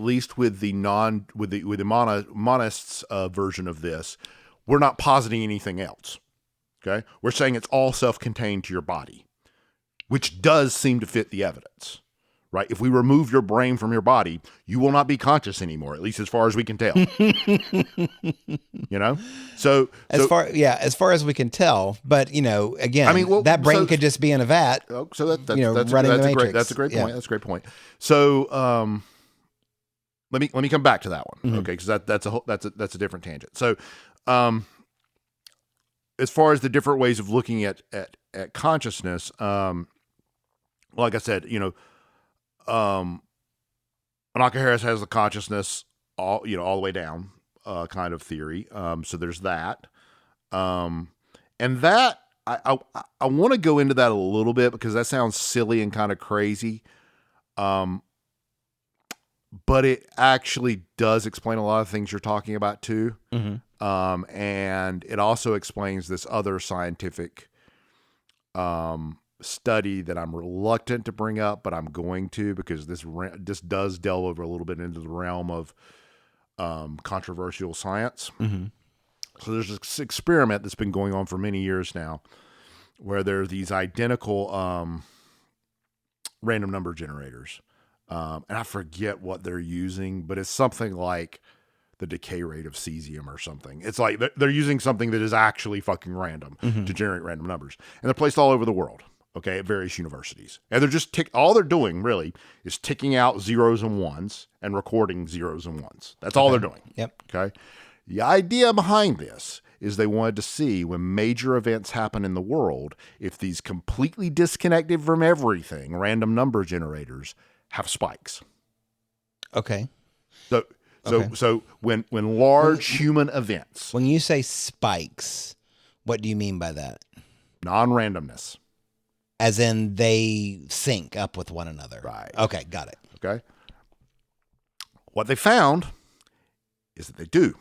monists version of this, we're not positing anything else. Okay, we're saying it's all self-contained to your body, which does seem to fit the evidence, right? If we remove your brain from your body, you will not be conscious anymore, at least as far as we can tell. You know, as far as we can tell, but again, I mean, that brain could just be in a vat. So that's running the Matrix. That's a great point. That's a great point. So let me come back to that one, okay? Because that's a different tangent. So as far as the different ways of looking at consciousness, like I said, Anaka Harris has the consciousness all the way down kind of theory. So there's that. And that I want to go into that a little bit because that sounds silly and kind of crazy. But it actually does explain a lot of things you're talking about too. Mm-hmm. And it also explains this other scientific study that I'm reluctant to bring up, but I'm going to because this does delve over a little bit into the realm of controversial science. Mm-hmm. So there's this experiment that's been going on for many years now where there are these identical random number generators. And I forget what they're using, but it's something like the decay rate of cesium or something. It's like they're using something that is actually fucking random to generate random numbers. And they're placed all over the world, okay, at various universities. And they're just all they're doing really is ticking out zeros and ones and recording zeros and ones. That's all they're doing. Yep. Okay. The idea behind this is they wanted to see when major events happen in the world, if these completely disconnected from everything random number generators have spikes. Okay. So when large human events. When you say spikes, what do you mean by that? Non-randomness. As in they sync up with one another. Right. Okay, got it. Okay. What they found is that they do.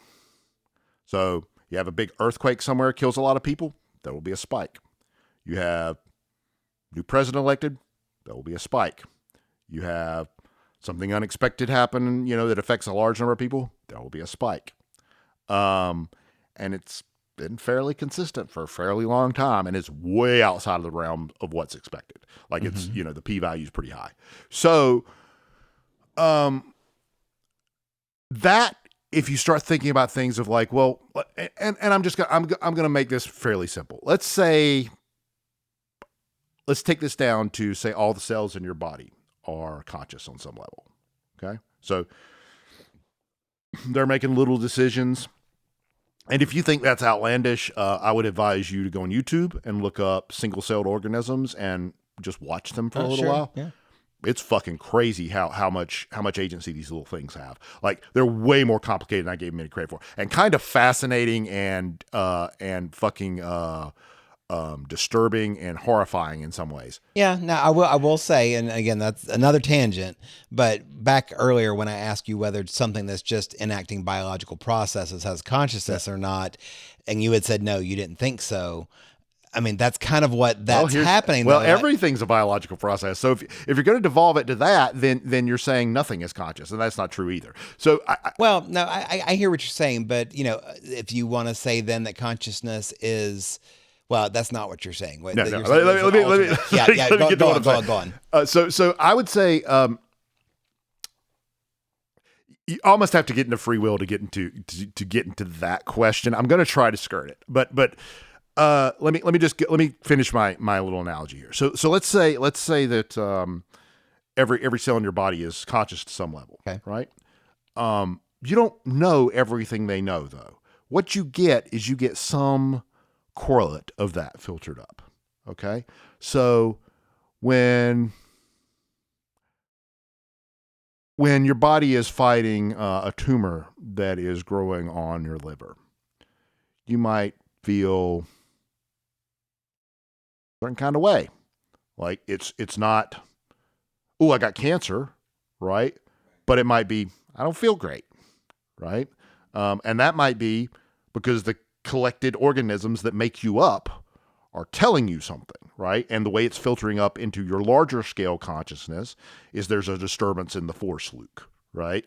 So you have a big earthquake somewhere, kills a lot of people, there will be a spike. You have new president elected, there will be a spike. You have something unexpected happen, that affects a large number of people, there will be a spike. And it's been fairly consistent for a fairly long time, and it's way outside of the realm of what's expected. Like it's, the p-value is pretty high. So, that if you start thinking about things of like, well, and I'm going to make this fairly simple. Let's take this down to say all the cells in your body are conscious on some level. Okay. So they're making little decisions. And if you think that's outlandish, I would advise you to go on YouTube and look up single-celled organisms and just watch them for a little while. Yeah. It's fucking crazy how much agency these little things have. Like they're way more complicated than I gave them any credit for, and kind of fascinating and fucking disturbing and horrifying in some ways. Yeah. Now I will say, and again, that's another tangent, but back earlier when I asked you whether it's something that's just enacting biological processes has consciousness or not, and you had said no, you didn't think so. I mean, that's kind of what happening. Well, everything's a biological process. So if you're going to devolve it to that, then you're saying nothing is conscious, and that's not true either. So I hear what you're saying, but if you want to say then that consciousness is, well, that's not what you're saying. Wait, let me go on. So I would say you almost have to get into free will to get into that question. I'm going to try to skirt it, but. Let me finish my little analogy here. So let's say that every cell in your body is conscious to some level, okay. Right? You don't know everything they know, though. What you get is some correlate of that filtered up, Okay. So when your body is fighting a tumor that is growing on your liver, you might feel a certain kind of way. Like it's not, oh, I got cancer, right? But it might be, I don't feel great, right? And that might be because the collected organisms that make you up are telling you something, right? And the way it's filtering up into your larger scale consciousness is there's a disturbance in the force, Luke, right?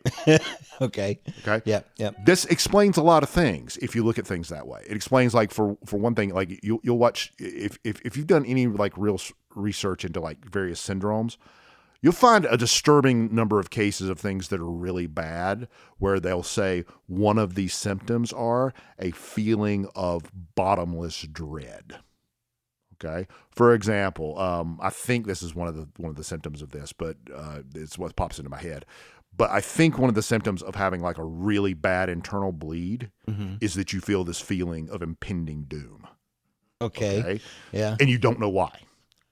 Okay. Okay. Yep. Yep. This explains a lot of things if you look at things that way. It explains, like, for one thing, like you'll watch, if you've done any like real research into like various syndromes, you'll find a disturbing number of cases of things that are really bad where they'll say one of these symptoms are a feeling of bottomless dread. Okay. For example, I think this is one of the symptoms of this, but it's what pops into my head. But I think one of the symptoms of having like a really bad internal bleed is that you feel this feeling of impending doom. Okay. Yeah. And you don't know why.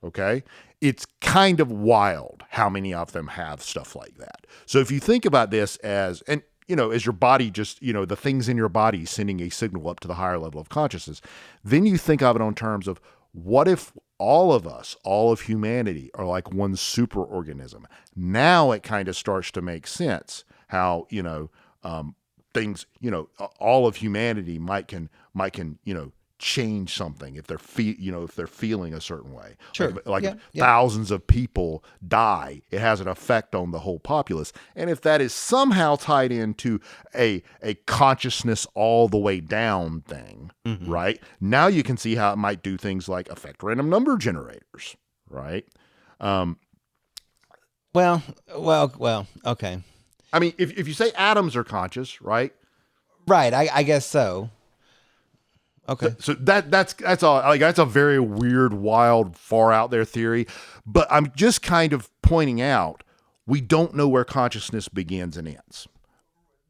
Okay. It's kind of wild how many of them have stuff like that. So if you think about this as your body just, the things in your body sending a signal up to the higher level of consciousness, then you think of it on terms of, what if all of us, all of humanity, are like one super organism? Now it kind of starts to make sense how, things, all of humanity might can, change something if they're if they're feeling a certain way. Sure. Like if thousands of people die, it has an effect on the whole populace. And if that is somehow tied into a consciousness all the way down thing, right? Now you can see how it might do things like affect random number generators, right? Well, okay. I mean, if you say atoms are conscious, right? Right, I guess so. Okay. So that's all. Like, that's a very weird, wild, far out there theory. But I'm just kind of pointing out we don't know where consciousness begins and ends.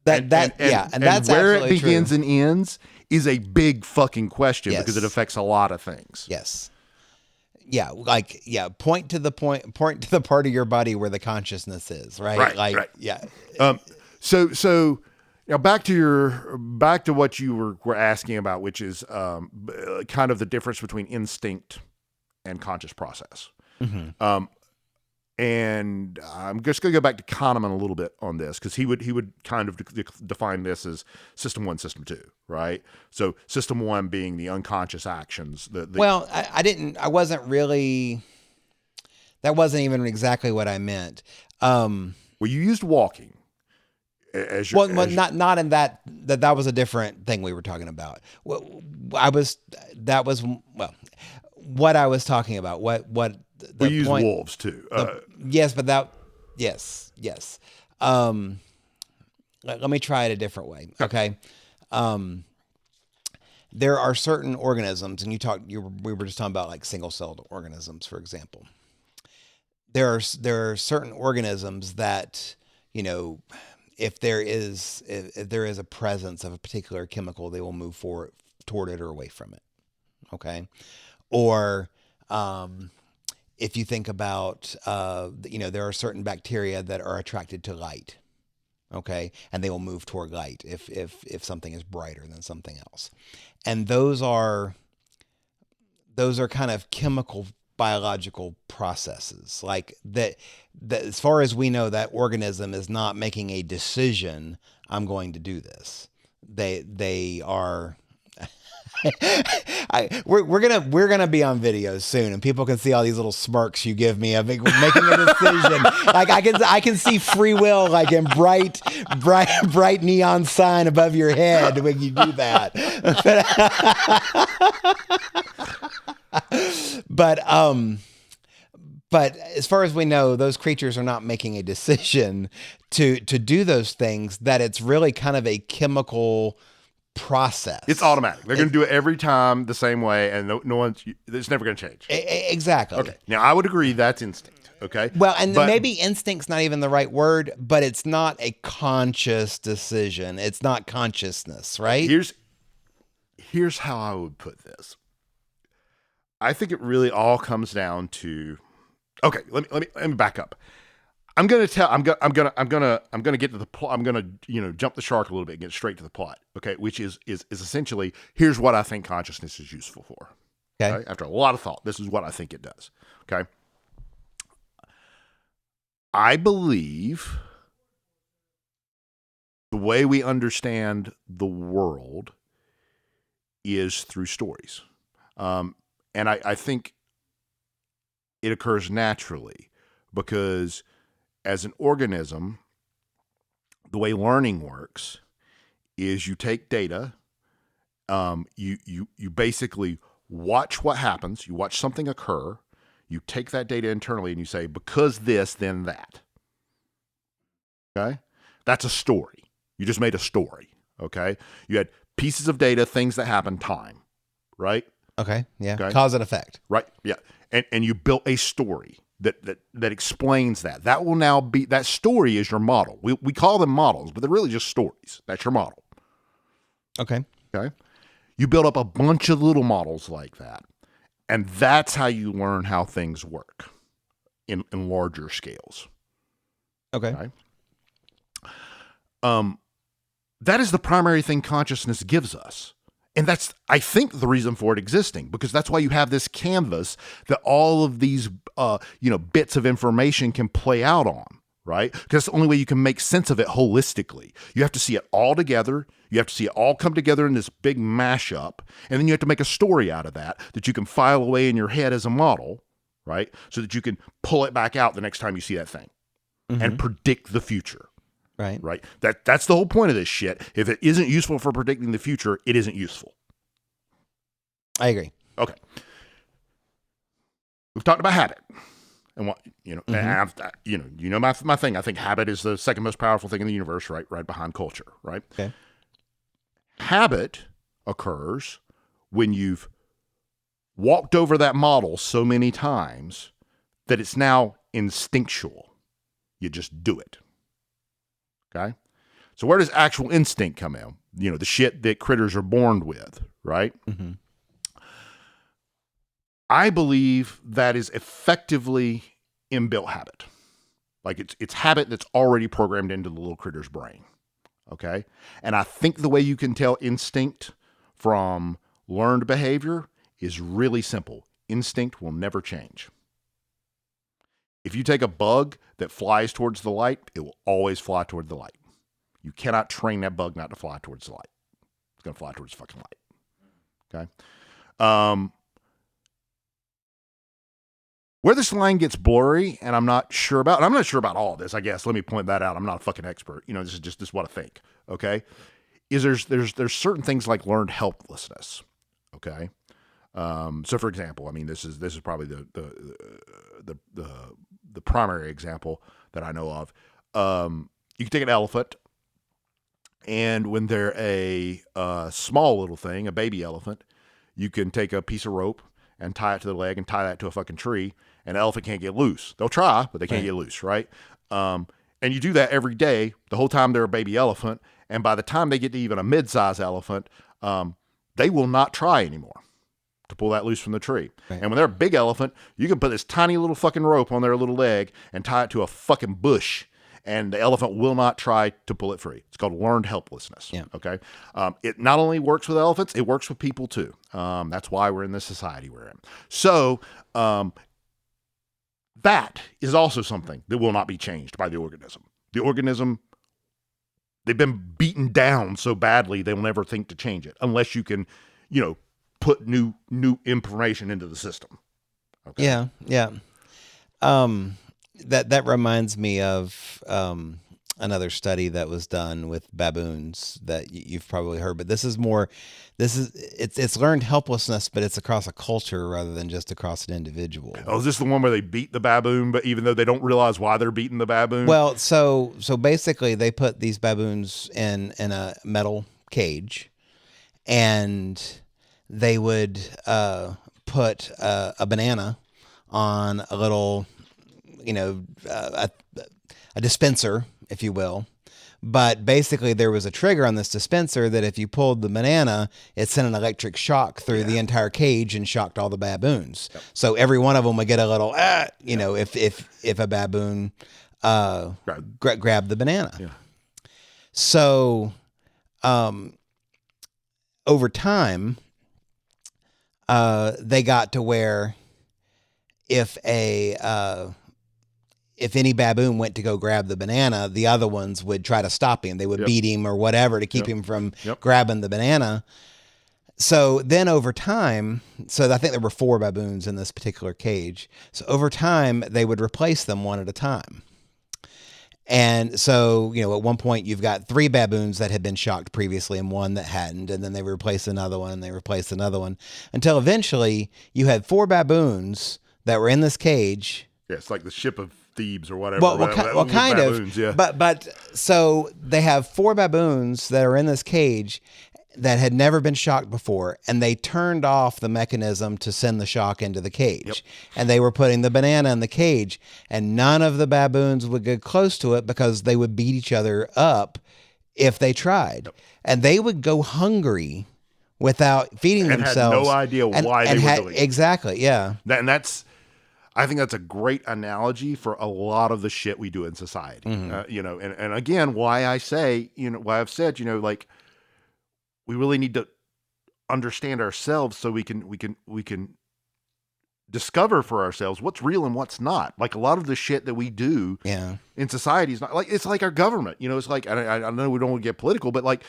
And that's where it absolutely begins true. and ends is a big fucking question because it affects a lot of things. Yes. Yeah, point to the part of your body where the consciousness is, right? Right. Yeah. So now back to what you were asking about, which is kind of the difference between instinct and conscious process. And I'm just going to go back to Kahneman a little bit on this, because he would kind of define this as system 1, system 2, right? So system 1 being the unconscious actions. Well, I wasn't really. That wasn't even exactly what I meant. Well, you used walking. Not in that was a different thing we were talking about. What I was talking about. We use wolves too. Yes. Let me try it a different way. Okay. There are certain organisms, and we were just talking about like single-celled organisms, for example. There are certain organisms that, if there is a presence of a particular chemical, they will move toward it or away from it. Okay. Or, if you think about, there are certain bacteria that are attracted to light. Okay. And they will move toward light if something is brighter than something else. And those are kind of chemical biological processes, like that as far as we know, that organism is not making a decision, I'm going to do this. They are we're gonna be on videos soon, and people can see all these little smirks you give me of making a decision. Like I can see free will like in bright neon sign above your head when you do that. But as far as we know, those creatures are not making a decision to do those things. That it's really kind of a chemical process. It's automatic. They're going to do it every time the same way, and it's never going to change. Exactly. Okay. Now, I would agree that's instinct. Okay. Well, maybe instinct's not even the right word, but it's not a conscious decision. It's not consciousness, right? Here's how I would put this. I think it really all comes down to, okay, let me back up. I'm gonna get to the plot. I'm gonna jump the shark a little bit and get straight to the plot. Okay, which is essentially, here's what I think consciousness is useful for. Okay. After a lot of thought, this is what I think it does. Okay. I believe the way we understand the world is through stories, and I think it occurs naturally because, as an organism, the way learning works is you take data, you basically watch what happens, you watch something occur, you take that data internally and you say, because this, then that. Okay? That's a story. You just made a story. Okay? You had pieces of data, things that happen, time. Right? Okay. Yeah. Okay? Cause and effect. Right. Yeah. And you built a story that explains that. That will now be, that story is your model. We call them models, but they're really just stories. That's your model. Okay. Okay. You build up a bunch of little models like that. And that's how you learn how things work in larger scales. Okay. That is the primary thing consciousness gives us. And that's, I think, the reason for it existing, because that's why you have this canvas that all of these, bits of information can play out on, right? Because that's the only way you can make sense of it holistically. You have to see it all together. You have to see it all come together in this big mashup. And then you have to make a story out of that you can file away in your head as a model, right? So that you can pull it back out the next time you see that thing and predict the future. Right. Right. That's the whole point of this shit. If it isn't useful for predicting the future, it isn't useful. I agree. Okay. We've talked about habit, and what and my thing. I think habit is the second most powerful thing in the universe, right behind culture. Right. Okay. Habit occurs when you've walked over that model so many times that it's now instinctual. You just do it. Okay. So where does actual instinct come in? The shit that critters are born with, right? Mm-hmm. I believe that is effectively inbuilt habit. Like it's habit that's already programmed into the little critter's brain. Okay. And I think the way you can tell instinct from learned behavior is really simple. Instinct will never change. If you take a bug that flies towards the light, it will always fly toward the light. You cannot train that bug not to fly towards the light. It's going to fly towards the fucking light. Okay? Where this line gets blurry, and I'm not sure about all of this, I guess. Let me point that out. I'm not a fucking expert. This is what I think. Okay? Is there's certain things like learned helplessness. Okay? So for example, I mean, this is probably the primary example that I know of. You can take an elephant, and when they're a small little thing, a baby elephant, you can take a piece of rope and tie it to the leg and tie that to a fucking tree, and the elephant can't get loose. They'll try, but they can't get loose, right? And you do that every day, the whole time they're a baby elephant, and by the time they get to even a mid-size elephant, they will not try anymore to pull that loose from the tree. Right. And when they're a big elephant, you can put this tiny little fucking rope on their little leg and tie it to a fucking bush, and the elephant will not try to pull it free. It's called learned helplessness. Yeah. Okay. It not only works with elephants, it works with people too. That's why we're in the society we're in. So that is also something that will not be changed by the organism. The organism, they've been beaten down so badly they will never think to change it unless you can, put new information into the system. Okay. Yeah, yeah. That reminds me of another study that was done with baboons that you've probably heard, but it's learned helplessness, but it's across a culture rather than just across an individual. Oh, is this the one where they beat the baboon, but even though they don't realize why they're beating the baboon? Well, so basically they put these baboons in a metal cage, and they would put a banana on a little, a dispenser, if you will. But basically there was a trigger on this dispenser that if you pulled the banana, it sent an electric shock through the entire cage and shocked all the baboons. Yep. So every one of them would get a little, you know, if a baboon grabbed the banana. Yeah. So over time, they got to where if any baboon went to go grab the banana, the other ones would try to stop him. They would beat him or whatever to keep him from grabbing the banana. So then over time, so I think there were 4 baboons in this particular cage. So over time, they would replace them one at a time. And so, you know, at one point you've got 3 baboons that had been shocked previously and 1 that hadn't. And then they replaced another one and they replaced another one until eventually you had 4 baboons that were in this cage. Yeah, it's like the ship of Thebes or whatever. Well, kind baboons, of. Yeah. But so they have 4 baboons that are in this cage that had never been shocked before, and they turned off the mechanism to send the shock into the cage. Yep. And they were putting the banana in the cage, and none of the baboons would get close to it because they would beat each other up if they tried. Yep. And they would go hungry without feeding themselves. And had no idea why they were doing it. Exactly, yeah. I think that's a great analogy for a lot of the shit we do in society. Mm-hmm. You know, and again, why I've said, you know, like, we really need to understand ourselves so we can discover for ourselves what's real and what's not. Like a lot of the shit that we do in society is not like, it's like our government, you know, it's like, I know we don't want to get political, but like,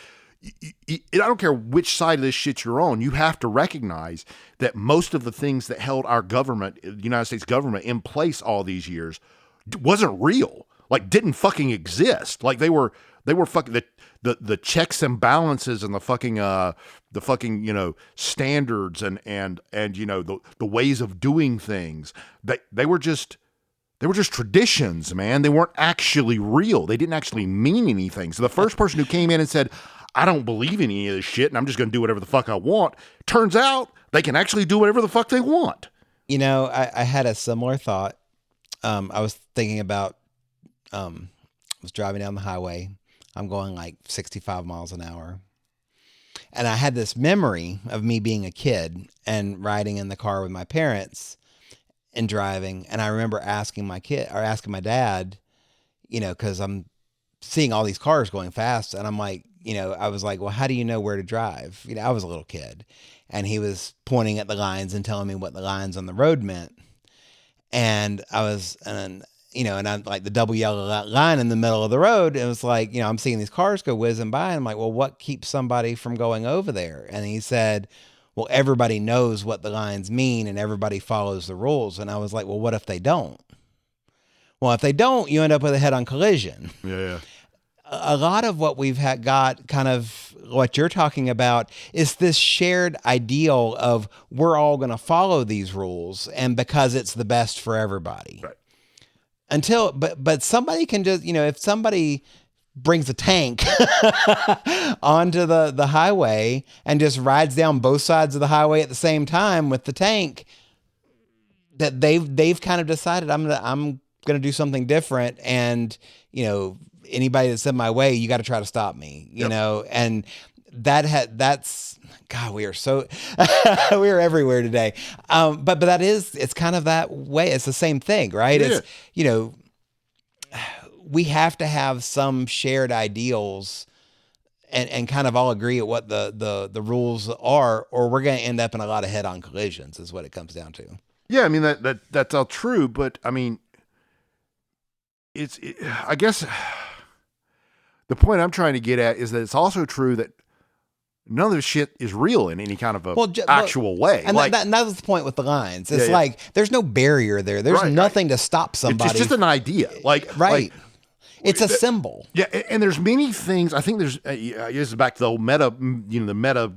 I don't care which side of this shit you're on, you have to recognize that most of the things that held our government, the United States government, in place all these years wasn't real. Like, didn't fucking exist. Like they were fucking the checks and balances and the fucking you know, standards and you know, the ways of doing things. They were just traditions, man. They weren't actually real. They didn't actually mean anything. So the first person who came in and said, I don't believe in any of this shit and I'm just going to do whatever the fuck I want, turns out they can actually do whatever the fuck they want. You know, I had a similar thought. I was thinking about, I was driving down the highway. I'm going like 65 miles an hour. And I had this memory of me being a kid and riding in the car with my parents and driving. And I remember asking my dad, you know, cause I'm seeing all these cars going fast. And I'm like, you know, I was like, well, how do you know where to drive? You know, I was a little kid and he was pointing at the lines and telling me what the lines on the road meant. And you know, and I'm like the double yellow line in the middle of the road. It was like, you know, I'm seeing these cars go whizzing by. And I'm like, well, what keeps somebody from going over there? And he said, well, everybody knows what the lines mean and everybody follows the rules. And I was like, well, what if they don't? Well, if they don't, you end up with a head-on collision. Yeah. A lot of what we've got kind of what you're talking about is this shared ideal of we're all going to follow these rules and because it's the best for everybody. Right. But somebody can just, you know, if somebody brings a tank onto the highway and just rides down both sides of the highway at the same time with the tank, that they've kind of decided I'm gonna do something different, and you know, anybody that's in my way, you got to try to stop me, you know, and that's God, we are so we are everywhere today. But it's kind of that way. It's the same thing, right? Yeah. It's, you know, we have to have some shared ideals and kind of all agree at what the rules are, or we're going to end up in a lot of head-on collisions is what it comes down to. Yeah. I mean, that's all true, but I mean, I guess the point I'm trying to get at is that it's also true that none of this shit is real in any kind of actual way. And like, that was the point with the lines. It's like, there's no barrier there. There's nothing to stop somebody. It's just an idea. It's a symbol. Yeah. And there's many things. I think there's, I guess back to the whole meta, you know, the meta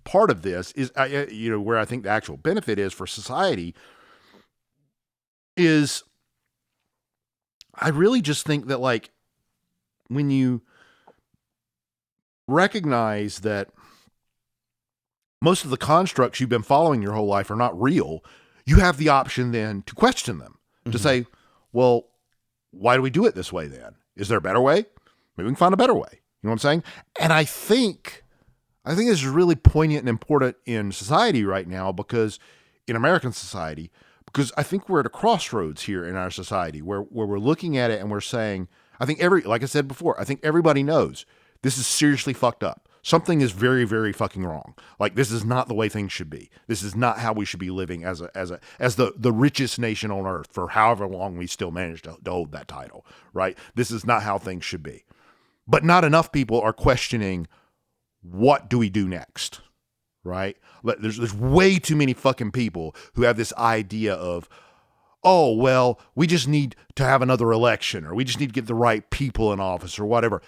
part of this is, you know, where I think the actual benefit is for society is I really just think that, like, when you recognize that most of the constructs you've been following your whole life are not real, you have the option then to question them, to say, well, why do we do it this way then? Is there a better way? Maybe we can find a better way. You know what I'm saying? And I think this is really poignant and important in society right now, because in American society, because I think we're at a crossroads here in our society where we're looking at it and we're saying, I think like I said before, I think everybody knows this is seriously fucked up. Something is very, very fucking wrong. Like, this is not the way things should be. This is not how we should be living as the richest nation on earth for however long we still manage to hold that title, right? This is not how things should be. But not enough people are questioning, what do we do next, right? There's way too many fucking people who have this idea of, oh, well, we just need to have another election, or we just need to get the right people in office, or whatever.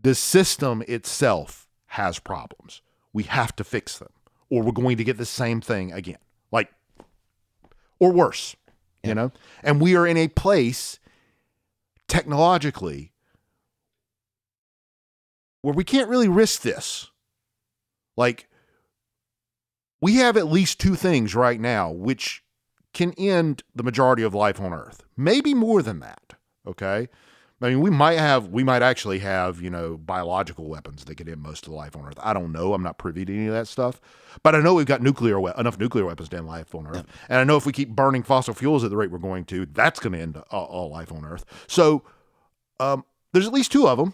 The system itself has problems. We have to fix them, or we're going to get the same thing again, like, or worse, you know? And we are in a place technologically where we can't really risk this. Like, we have at least two things right now which can end the majority of life on Earth. Maybe more than that, okay? I mean, we might actually have, biological weapons that could end most of the life on Earth. I don't know. I'm not privy to any of that stuff. But I know we've got enough nuclear weapons to end life on Earth. And I know if we keep burning fossil fuels at the rate we're going to, that's going to end all life on Earth. So there's at least two of them,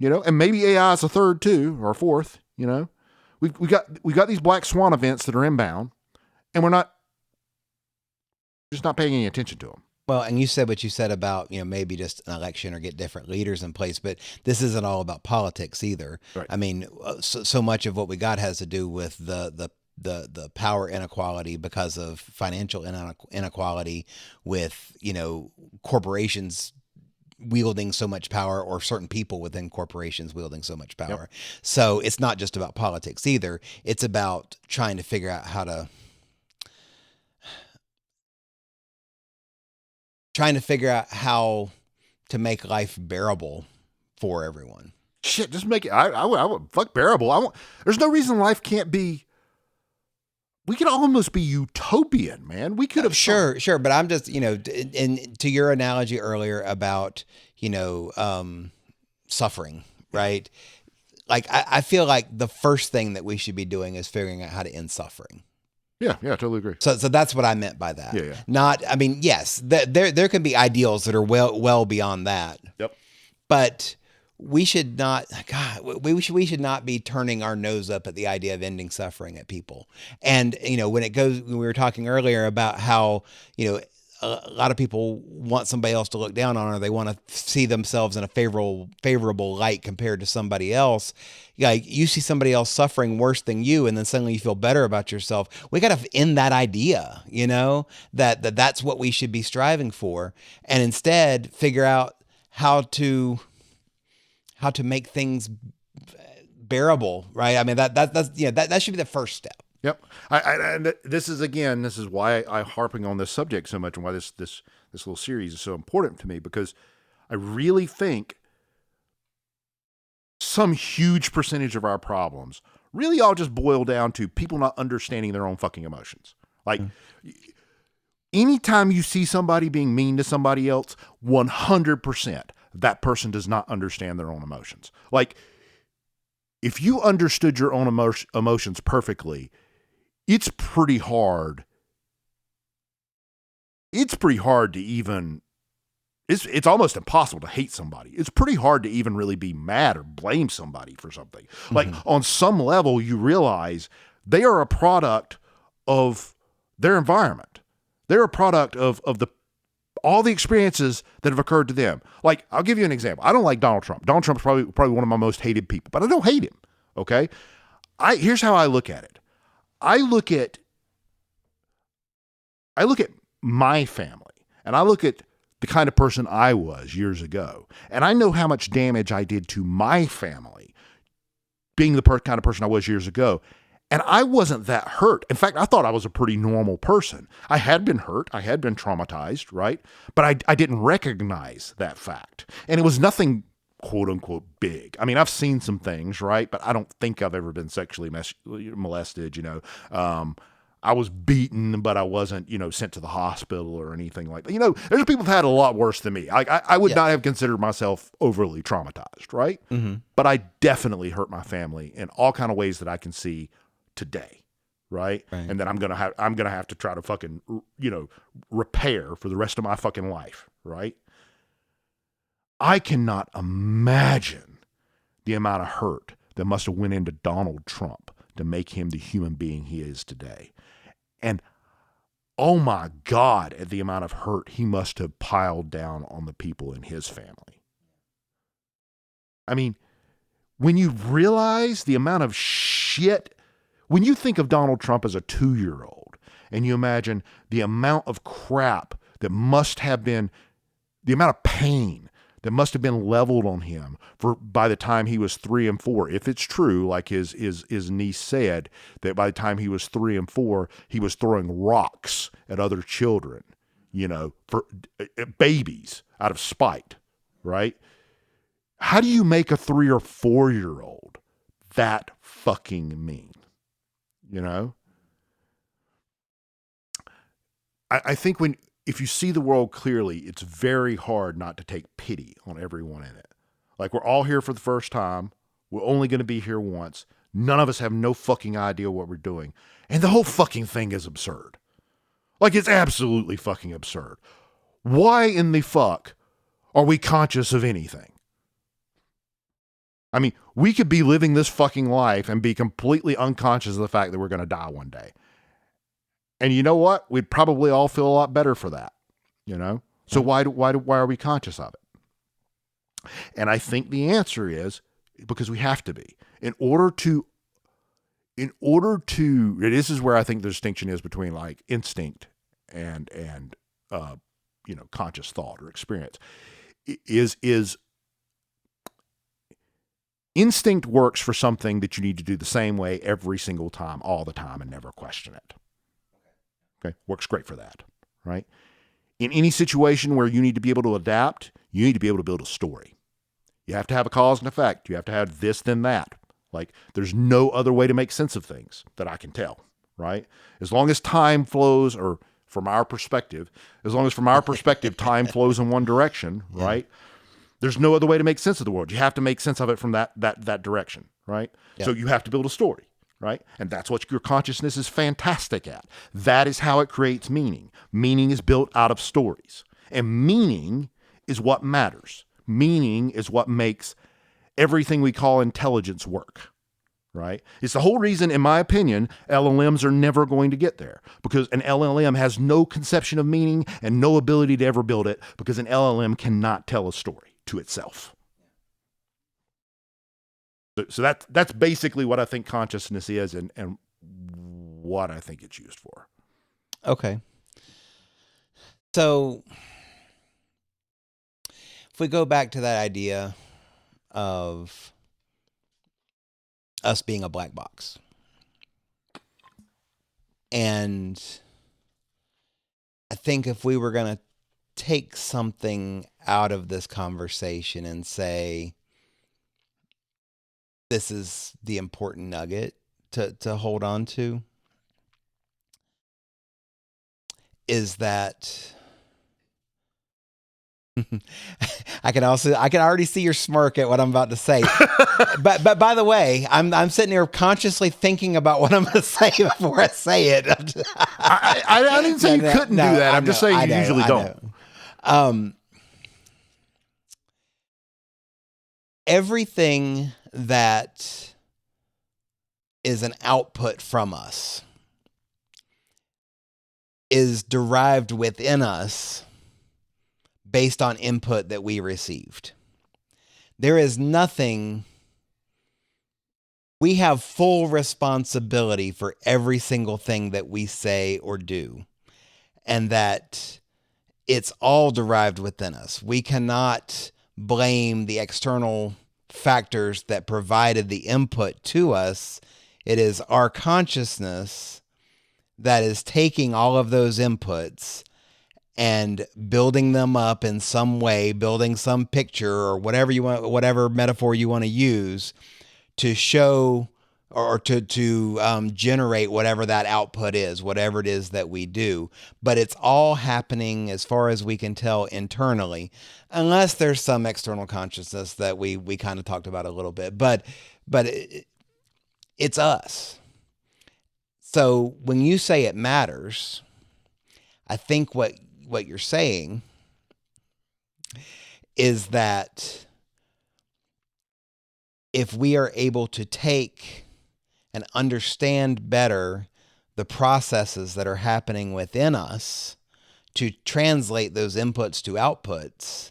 and maybe AI is a third too, or a fourth, We got these black swan events that are inbound, and we're just not paying any attention to them. Well, and you said what you said about, maybe just an election or get different leaders in place, but this isn't all about politics either. Right. I mean, so much of what we got has to do with the power inequality because of financial inequality, with, corporations wielding so much power, or certain people within corporations wielding so much power. Yep. So it's not just about politics either. It's about trying to figure out how to make life bearable for everyone. Shit, just make it. I would fuck bearable. There's no reason life can't be. We could almost be utopian, man. We could have sure, but I'm just, and to your analogy earlier about, suffering, right? Like I feel like the first thing that we should be doing is figuring out how to end suffering. Yeah, totally agree. So that's what I meant by that. Yeah. Not, I mean, yes, there can be ideals that are well beyond that. Yep. But we should not, we should not be turning our nose up at the idea of ending suffering at people. And, when we were talking earlier about how, a lot of people want somebody else to look down on, or they want to see themselves in a favorable light compared to somebody else. Like, you see somebody else suffering worse than you, and then suddenly you feel better about yourself. We got to end that idea, that's what we should be striving for, and instead figure out how to make things bearable, right? I mean, that should be the first step. Yep. And this is why I'm harping on this subject so much, and why this little series is so important to me, because I really think some huge percentage of our problems really all just boil down to people not understanding their own fucking emotions. Like, anytime you see somebody being mean to somebody else, 100% that person does not understand their own emotions. Like, if you understood your own emotions perfectly, it's pretty hard. It's pretty hard to even, it's almost impossible to hate somebody. It's pretty hard to even really be mad or blame somebody for something. Mm-hmm. Like, on some level, you realize they are a product of their environment. They're a product of all the experiences that have occurred to them. Like, I'll give you an example. I don't like Donald Trump. Donald Trump's probably one of my most hated people, but I don't hate him. Okay? Here's how I look at it. I look at my family, and I look at the kind of person I was years ago, and I know how much damage I did to my family being the kind of person I was years ago. And I wasn't that hurt. In fact, I thought I was a pretty normal person. I had been hurt. I had been traumatized, right? But I didn't recognize that fact. And it was nothing, quote unquote, big. I mean, I've seen some things, right? But I don't think I've ever been sexually molested, I was beaten, but I wasn't, sent to the hospital or anything like that. There's people who've had a lot worse than me. I would not have considered myself overly traumatized, right? Mm-hmm. But I definitely hurt my family in all kind of ways that I can see today, right? And that I'm gonna have to try to fucking, repair for the rest of my fucking life, right? I cannot imagine the amount of hurt that must have went into Donald Trump to make him the human being he is today. And oh my God, at the amount of hurt he must have piled down on the people in his family. I mean, when you realize the amount of shit, when you think of Donald Trump as a 2-year-old, and you imagine the amount of crap that must have been, the amount of pain that must have been leveled on him by the time he was 3 and 4. If it's true, like his niece said, that by the time he was 3 and 4, he was throwing rocks at other children, for babies out of spite, right? How do you make a 3 or 4-year-old that fucking mean? I think if you see the world clearly, it's very hard not to take pity on everyone in it. Like, we're all here for the first time. We're only going to be here once. None of us have no fucking idea what we're doing. And the whole fucking thing is absurd. Like, it's absolutely fucking absurd. Why in the fuck are we conscious of anything? I mean, we could be living this fucking life and be completely unconscious of the fact that we're going to die one day. And you know what? We'd probably all feel a lot better for that, So why are we conscious of it? And I think the answer is because we have to be. In order to, this is where I think the distinction is between like instinct and conscious thought or experience. Is instinct works for something that you need to do the same way every single time, all the time, and never question it. Okay, works great for that, right? In any situation where you need to be able to adapt, you need to be able to build a story. You have to have a cause and effect. You have to have this, then that. Like, there's no other way to make sense of things that I can tell, right? As long as time flows, or from our perspective, time flows in one direction, right? There's no other way to make sense of the world. You have to make sense of it from that direction, right? Yeah. So you have to build a story. Right? And that's what your consciousness is fantastic at. That is how it creates meaning. Meaning is built out of stories. And meaning is what matters. Meaning is what makes everything we call intelligence work. Right? It's the whole reason, in my opinion, LLMs are never going to get there. Because an LLM has no conception of meaning and no ability to ever build it, because an LLM cannot tell a story to itself. So that's basically what I think consciousness is and what I think it's used for. Okay. So if we go back to that idea of us being a black box, and I think if we were going to take something out of this conversation and say, this is the important nugget to hold on to, is that I can already see your smirk at what I'm about to say. but by the way, I'm sitting here consciously thinking about what I'm going to say before I say it. I didn't say you couldn't do that. I'm just saying you usually don't. Everything that is an output from us is derived within us based on input that we received. There is nothing, we have full responsibility for every single thing that we say or do, and that it's all derived within us. We cannot blame the external factors that provided the input to us. It is our consciousness that is taking all of those inputs and building them up in some way, building some picture or whatever you want, whatever metaphor you want to use to show or to generate whatever that output is, whatever it is that we do. But it's all happening, as far as we can tell, internally, unless there's some external consciousness that we kind of talked about a little bit. But it's us. So when you say it matters, I think what you're saying is that if we are able to take and understand better the processes that are happening within us to translate those inputs to outputs,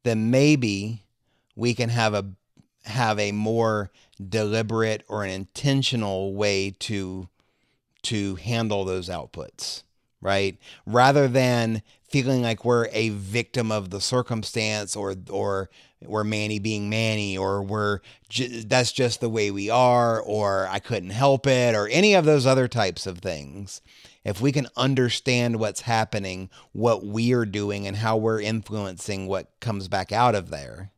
then maybe we can have a more deliberate or an intentional way to handle those outputs, right? Rather than feeling like we're a victim of the circumstance, or we're Manny being Manny, or that's just the way we are, or I couldn't help it, or any of those other types of things. If we can understand what's happening, what we are doing, and how we're influencing what comes back out of there,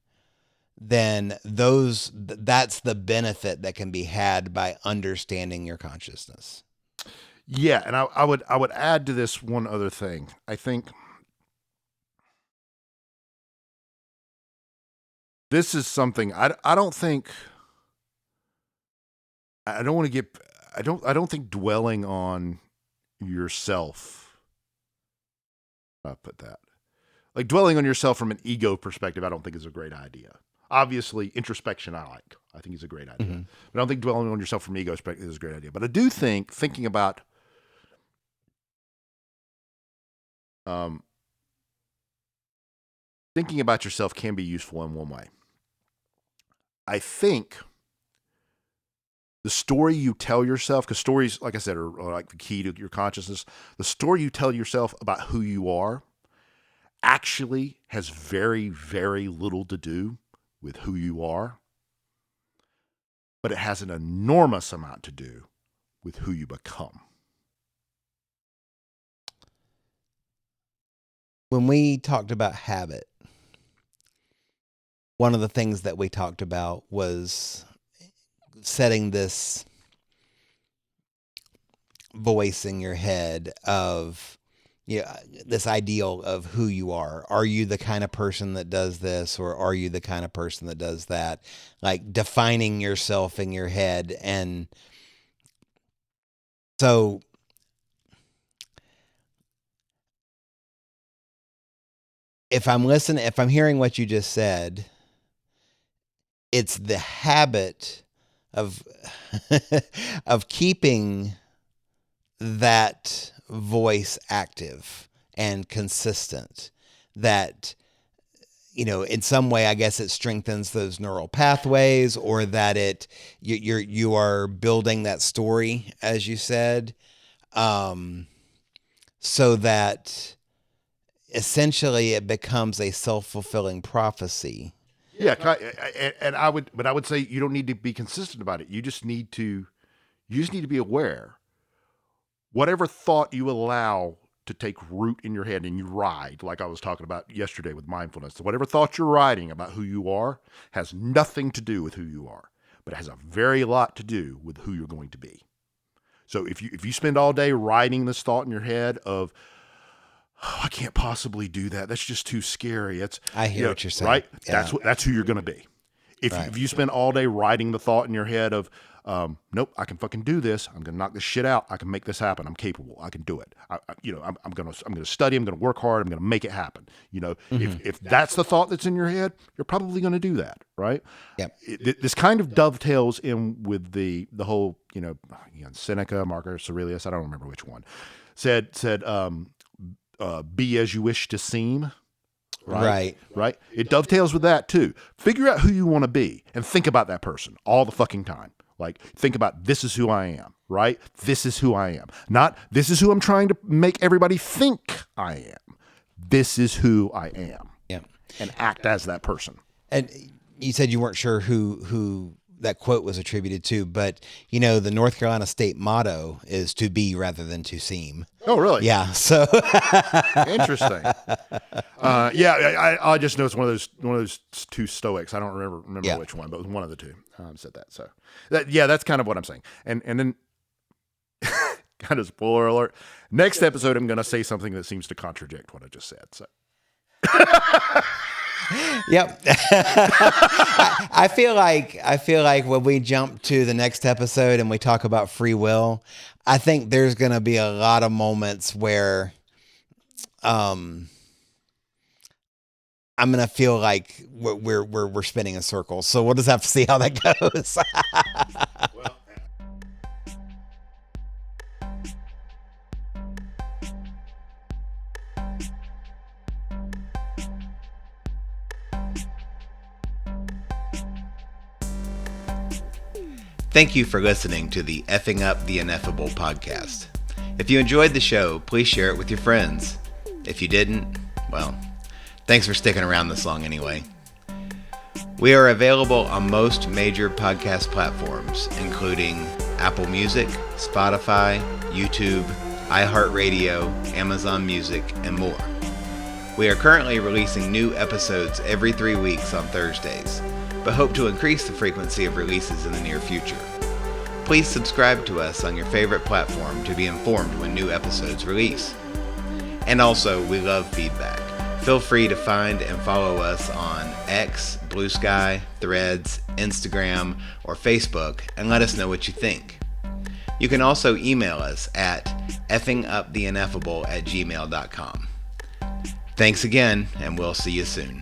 then that's the benefit that can be had by understanding your consciousness. Yeah, and I would add to this one other thing. I think this is something I don't think dwelling on yourself. I'll put that. Like, dwelling on yourself from an ego perspective, I don't think is a great idea. Obviously, introspection I think is a great idea. Mm-hmm. But I don't think dwelling on yourself from an ego perspective is a great idea. But I do think thinking about yourself can be useful in one way. I think the story you tell yourself, because stories, like I said, are like the key to your consciousness. The story you tell yourself about who you are actually has very, very little to do with who you are, but it has an enormous amount to do with who you become. When we talked about habit, one of the things that we talked about was setting this voice in your head of, this ideal of who you are. Are you the kind of person that does this, or are you the kind of person that does that? Like, defining yourself in your head. And so if I'm hearing what you just said, it's the habit of of keeping that voice active and consistent, that, in some way, I guess it strengthens those neural pathways, or that you are building that story, as you said, so that essentially it becomes a self-fulfilling prophecy. Yeah, and I would say you don't need to be consistent about it. You just need to be aware. Whatever thought you allow to take root in your head and you ride, like I was talking about yesterday with mindfulness, whatever thought you're riding about who you are has nothing to do with who you are, but it has a very lot to do with who you're going to be. So if you spend all day riding this thought in your head of, oh, I can't possibly do that, that's just too scary. I hear what you're saying. Right? Yeah. That's who you're going to be. If you spend all day riding the thought in your head of, nope, I can fucking do this. I'm gonna knock this shit out. I can make this happen. I'm capable. I can do it. I'm gonna study. I'm gonna work hard. I'm gonna make it happen. If that's the thought that's in your head, you're probably gonna do that, right? Yep. This kind of dovetails in with the whole, Seneca, Marcus Aurelius, I don't remember which one, said, be as you wish to seem. Right. It dovetails with that too. Figure out who you want to be and think about that person all the fucking time. Like, think about, this is who I am, right? This is who I am. Not, this is who I'm trying to make everybody think I am. This is who I am. Yeah. And act as that person. And you said you weren't sure who that quote was attributed to, but the North Carolina state motto is to be rather than to seem. Oh, really? Yeah. So interesting. I just know it's one of those two Stoics. I don't remember which one, but one of the two said that. So that's kind of what I'm saying. And then kind of spoiler alert. Next episode, I'm going to say something that seems to contradict what I just said. So. Yep. I feel like when we jump to the next episode and we talk about free will, I think there's going to be a lot of moments where I'm going to feel like we're spinning in circles. So we'll just have to see how that goes. Well, Thank you for listening to the F'ing Up the Ineffable podcast. If you enjoyed the show, please share it with your friends. If you didn't, well, thanks for sticking around this long anyway. We are available on most major podcast platforms, including Apple Music, Spotify, YouTube, iHeartRadio, Amazon Music, and more. We are currently releasing new episodes every 3 weeks on Thursdays, but hope to increase the frequency of releases in the near future. Please subscribe to us on your favorite platform to be informed when new episodes release. And also, we love feedback. Feel free to find and follow us on X, Blue Sky, Threads, Instagram, or Facebook and let us know what you think. You can also email us at effinguptheineffable@gmail.com. Thanks again, and we'll see you soon.